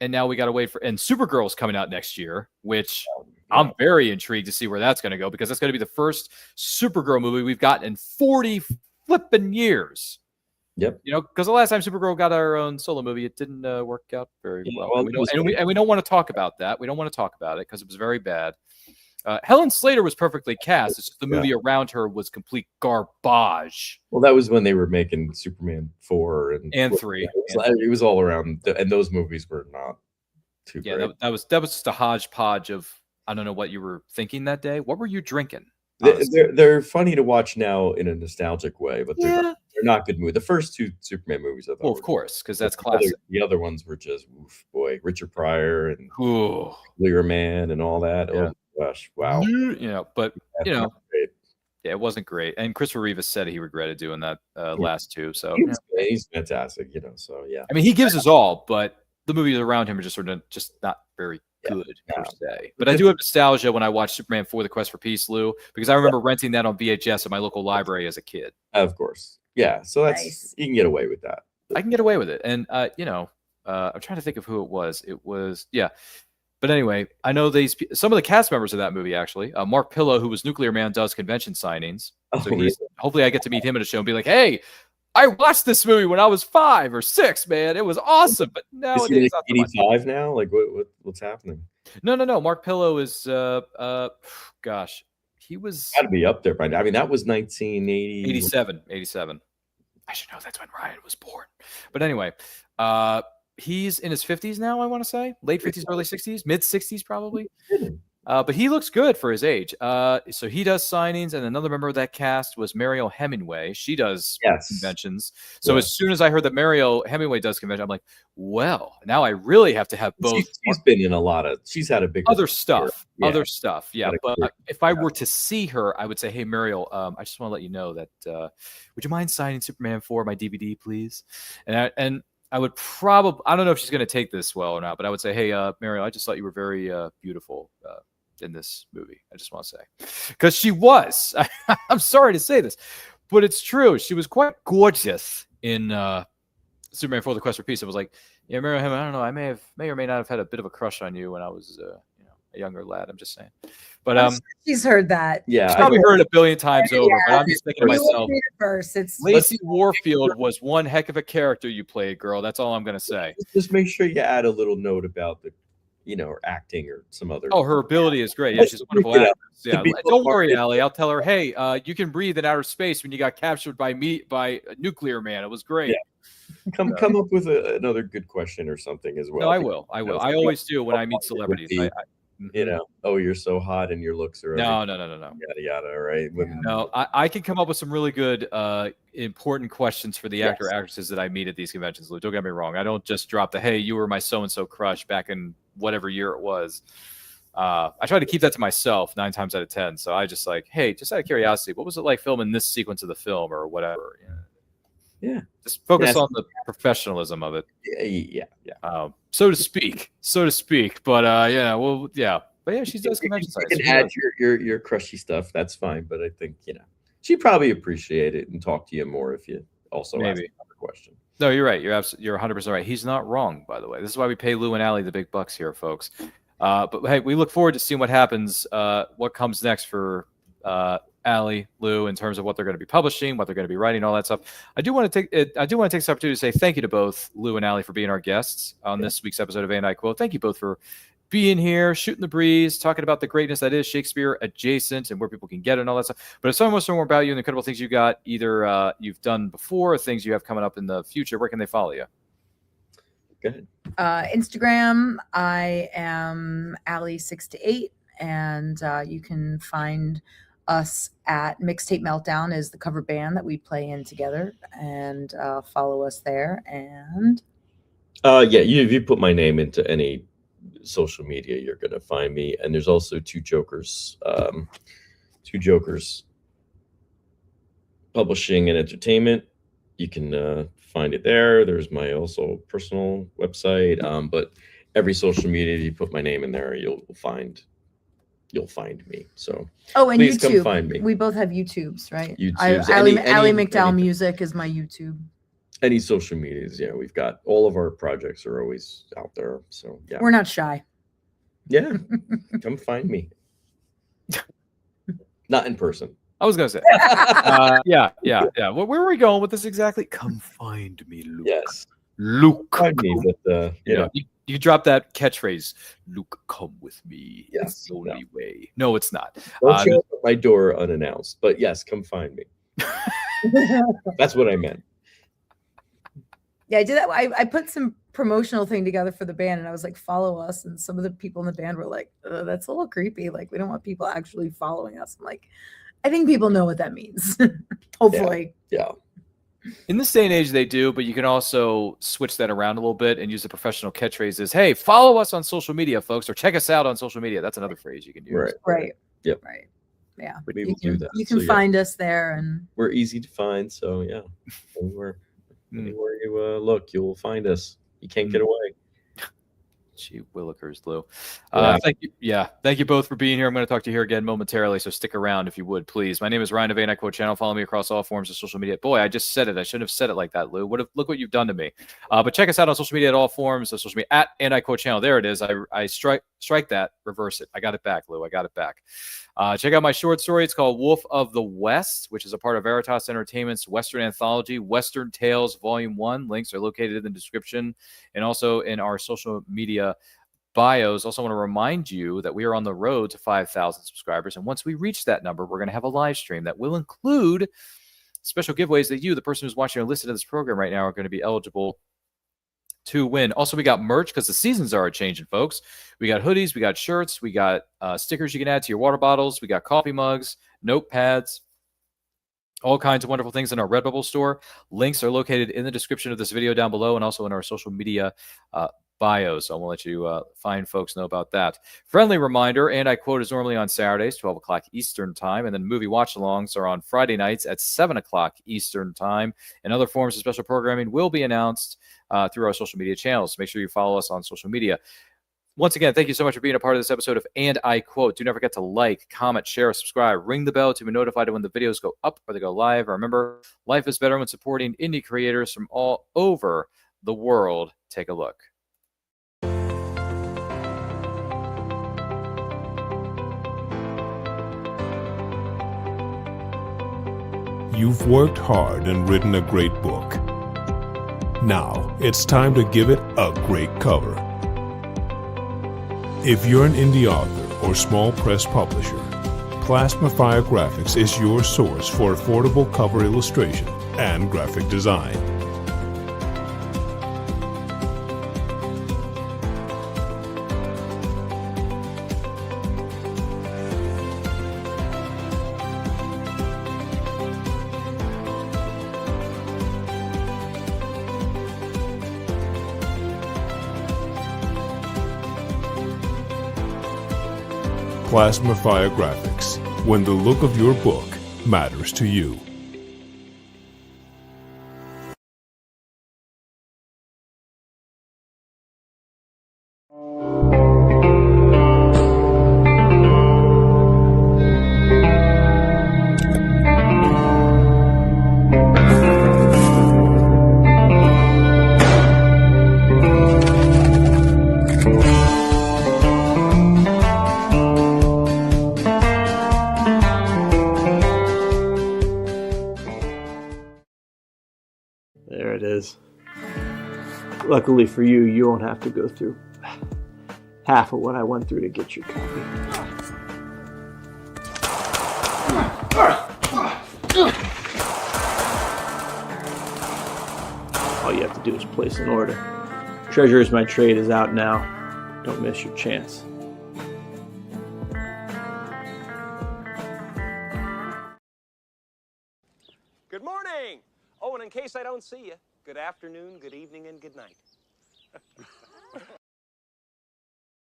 and now we got to wait for, and Supergirl's coming out next year, which I'm very intrigued to see where that's going to go, because that's going to be the first Supergirl movie we've gotten in 40 flipping years. Yep. You know, because the last time Supergirl got our own solo movie, it didn't work out very well. And we don't want to talk about that. We don't want to talk about it because it was very bad. Helen Slater was perfectly cast. It's just the movie around her was complete garbage. Well, that was when they were making Superman 4 and 3. It was all around, and those movies were not too great. Yeah, that was just a hodgepodge of, I don't know what you were thinking that day. What were you drinking? They're funny to watch now in a nostalgic way, but they're not good movies. The first 2 Superman movies, I thought. Well, of course, because that's classic. The other ones were just, oof, boy, Richard Pryor and Clear Man and all that. Yeah. Oh gosh, wow. You know, but you know, it wasn't great. And Christopher Reeves said he regretted doing that last 2. So he's fantastic, you know. So yeah, I mean, he gives his all, but the movies around him are just sort of just not very good per se. But I do have nostalgia when I watch Superman 4: The Quest for Peace, Lou, because I remember renting that on VHS at my local library as a kid. Of course. Yeah. So that's you can get away with that. I can get away with it. And you know, I'm trying to think of who it was. It was But anyway, I know some of the cast members of that movie, actually. Mark Pillow, who was Nuclear Man, does convention signings. So hopefully I get to meet him at a show and be like, hey, I watched this movie when I was 5 or 6, man. It was awesome. But nowadays, is he like 85 now? Like what's happening? No. Mark Pillow is gosh, he was got to be up there by now. I mean, that was 1987. 87. I should know that's when Ryan was born. But anyway, he's in his 50s now, I want to say. Late 50s, early 60s, mid 60s probably. But he looks good for his age. So he does signings, and another member of that cast was Mariel Hemingway. She does conventions. So as soon as I heard that Mariel Hemingway does convention, I'm like, well, now I really have to have both. She's been in a lot of. She's had a big other stuff. Yeah. But if I were to see her, I would say, hey, Mariel, I just want to let you know that would you mind signing Superman 4, my DVD, please? And I would probably, I don't know if she's going to take this well or not, but I would say, hey, Mariel, I just thought you were very beautiful in this movie. I just want to say, because she was. I'm sorry to say this, but it's true. She was quite gorgeous in Superman 4: The Quest for Peace. It was like, yeah, Mariel, I don't know. I may or may not have had a bit of a crush on you when I was, a younger lad. I'm just saying. But she's heard that. Yeah, she's probably heard it a billion times over. But I'm just thinking to myself, Lacey Let's Warfield was one heck of a character you played, girl. That's all I'm gonna say. Just make sure you add a little note about the, or acting or some other. Oh, her ability is great. Yeah, she's a wonderful actress. Yeah, don't worry, Allie. I'll tell her, hey, you can breathe in outer space when you got captured by Nuclear Man. It was great. Yeah. Come up with another good question or something as well. No, I will. I always do when I meet celebrities. Oh, you're so hot and your looks are no. Yada yada, right? No, I can come up with some really good, important questions for the actresses that I meet at these conventions, Lou. Don't get me wrong. I don't just drop the, hey, you were my so-and-so crush back in whatever year it was. I try to keep that to myself 9 times out of 10. So I just like, hey, just out of curiosity, what was it like filming this sequence of the film or whatever? Yeah. Just focus on the professionalism of it. Yeah. So to speak. But But yeah, she does convention sites. You can add your crushy stuff. That's fine. But I think, she'd probably appreciate it and talk to you more if you also ask another question. No, you're right. You're 100% right. He's not wrong, by the way. This is why we pay Lou and Allie the big bucks here, folks. But hey, we look forward to seeing what happens, what comes next for Allie, Lou, in terms of what they're going to be publishing, what they're going to be writing, all that stuff. I do want to take this opportunity to say thank you to both Lou and Allie for being our guests on this week's episode of A&I Quote. Thank you both for being here, shooting the breeze, talking about the greatness that is Shakespeare adjacent and where people can get it and all that stuff. But if someone wants to know more about you and the incredible things you got, either you've done before or things you have coming up in the future, where can they follow you? Go ahead. Instagram, I am Allie628, and you can find us at Mixtape Meltdown is the cover band that we play in together, and follow us there. And if you put my name into any social media, you're gonna find me. And there's also Two Jokers Publishing and Entertainment. You can find it there. There's my also personal website, but every social media, if you put my name in there, you'll find me. So and please YouTube. come find me. We both have YouTubes, right? YouTubes. Allie McDowell Music is my YouTube. Any social medias, yeah, we've got all of our projects are always out there. So yeah, We're not shy. yeah, come find me. Not in person. I was gonna say, yeah. Where are we going with this exactly? Come find me, Luke. Yes, Luke. find me, but you drop that catchphrase, Luke, come with me. Yes, It's the only way. No, it's not. don't show up at my door unannounced. But yes, come find me. That's what I meant. Yeah, I did that. I put some promotional thing together for the band, and I was like, follow us. And some of the people in the band were like, that's a little creepy. Like, we don't want people actually following us. I'm like, I think people know what that means. Hopefully. Yeah. In this day and age, they do, but you can also switch that around a little bit and use the professional catchphrases. Hey, follow us on social media, folks, or check us out on social media. That's another phrase you can use. Right. Yep. Right. Yeah. We will do that. You can find us there, and we're easy to find. So yeah, anywhere you look, you'll find us. You can't get away. Gee willikers, Lou. Thank you. Yeah, thank you both for being here. I'm going to talk to you here again momentarily, so stick around if you would, please. My name is Ryan of And I Quote Channel. Follow me across all forms of social media. Boy, I just said it. I shouldn't have said it like that, Lou. Look what you've done to me. But check us out on social media at all forms of social media at And I Quote Channel. There it is. I strike that, reverse it. I got it back, Lou. I got it back. Check out my short story. It's called Wolf of the West, which is a part of Veritas Entertainment's Western Anthology, Western Tales Volume 1. Links are located in the description and also in our social media bios. Also want to remind you that we are on the road to 5,000 subscribers. And once we reach that number, we're going to have a live stream that will include special giveaways that you, the person who's watching or listening to this program right now, are going to be eligible to win. Also, we got merch because the seasons are changing, folks. We got hoodies, we got shirts, we got stickers you can add to your water bottles, we got coffee mugs, notepads, all kinds of wonderful things in our Redbubble store. Links are located in the description of this video down below and also in our social media bios. So I'm going to let you fine folks know about that. Friendly reminder, And I Quote is normally on Saturdays, 12 o'clock Eastern time, and then movie watch-alongs are on Friday nights at 7 o'clock Eastern time, and other forms of special programming will be announced through our social media channels. Make sure you follow us on social media. Once again, thank you so much for being a part of this episode of And I Quote. Do not forget to like, comment, share, subscribe, ring the bell to be notified when the videos go up or they go live. Remember, life is better when supporting indie creators from all over the world. Take a look. You've worked hard and written a great book. Now, it's time to give it a great cover. If you're an indie author or small press publisher, Plasmafire Graphics is your source for affordable cover illustration and graphic design. Plasmafire Graphics, when the look of your book matters to you. There it is. Luckily for you, you won't have to go through half of what I went through to get your copy. All you have to do is place an order. Treasure is My Trade is out now. Don't miss your chance. Good morning! Oh, and in case I don't see you, good afternoon, good evening, and good night.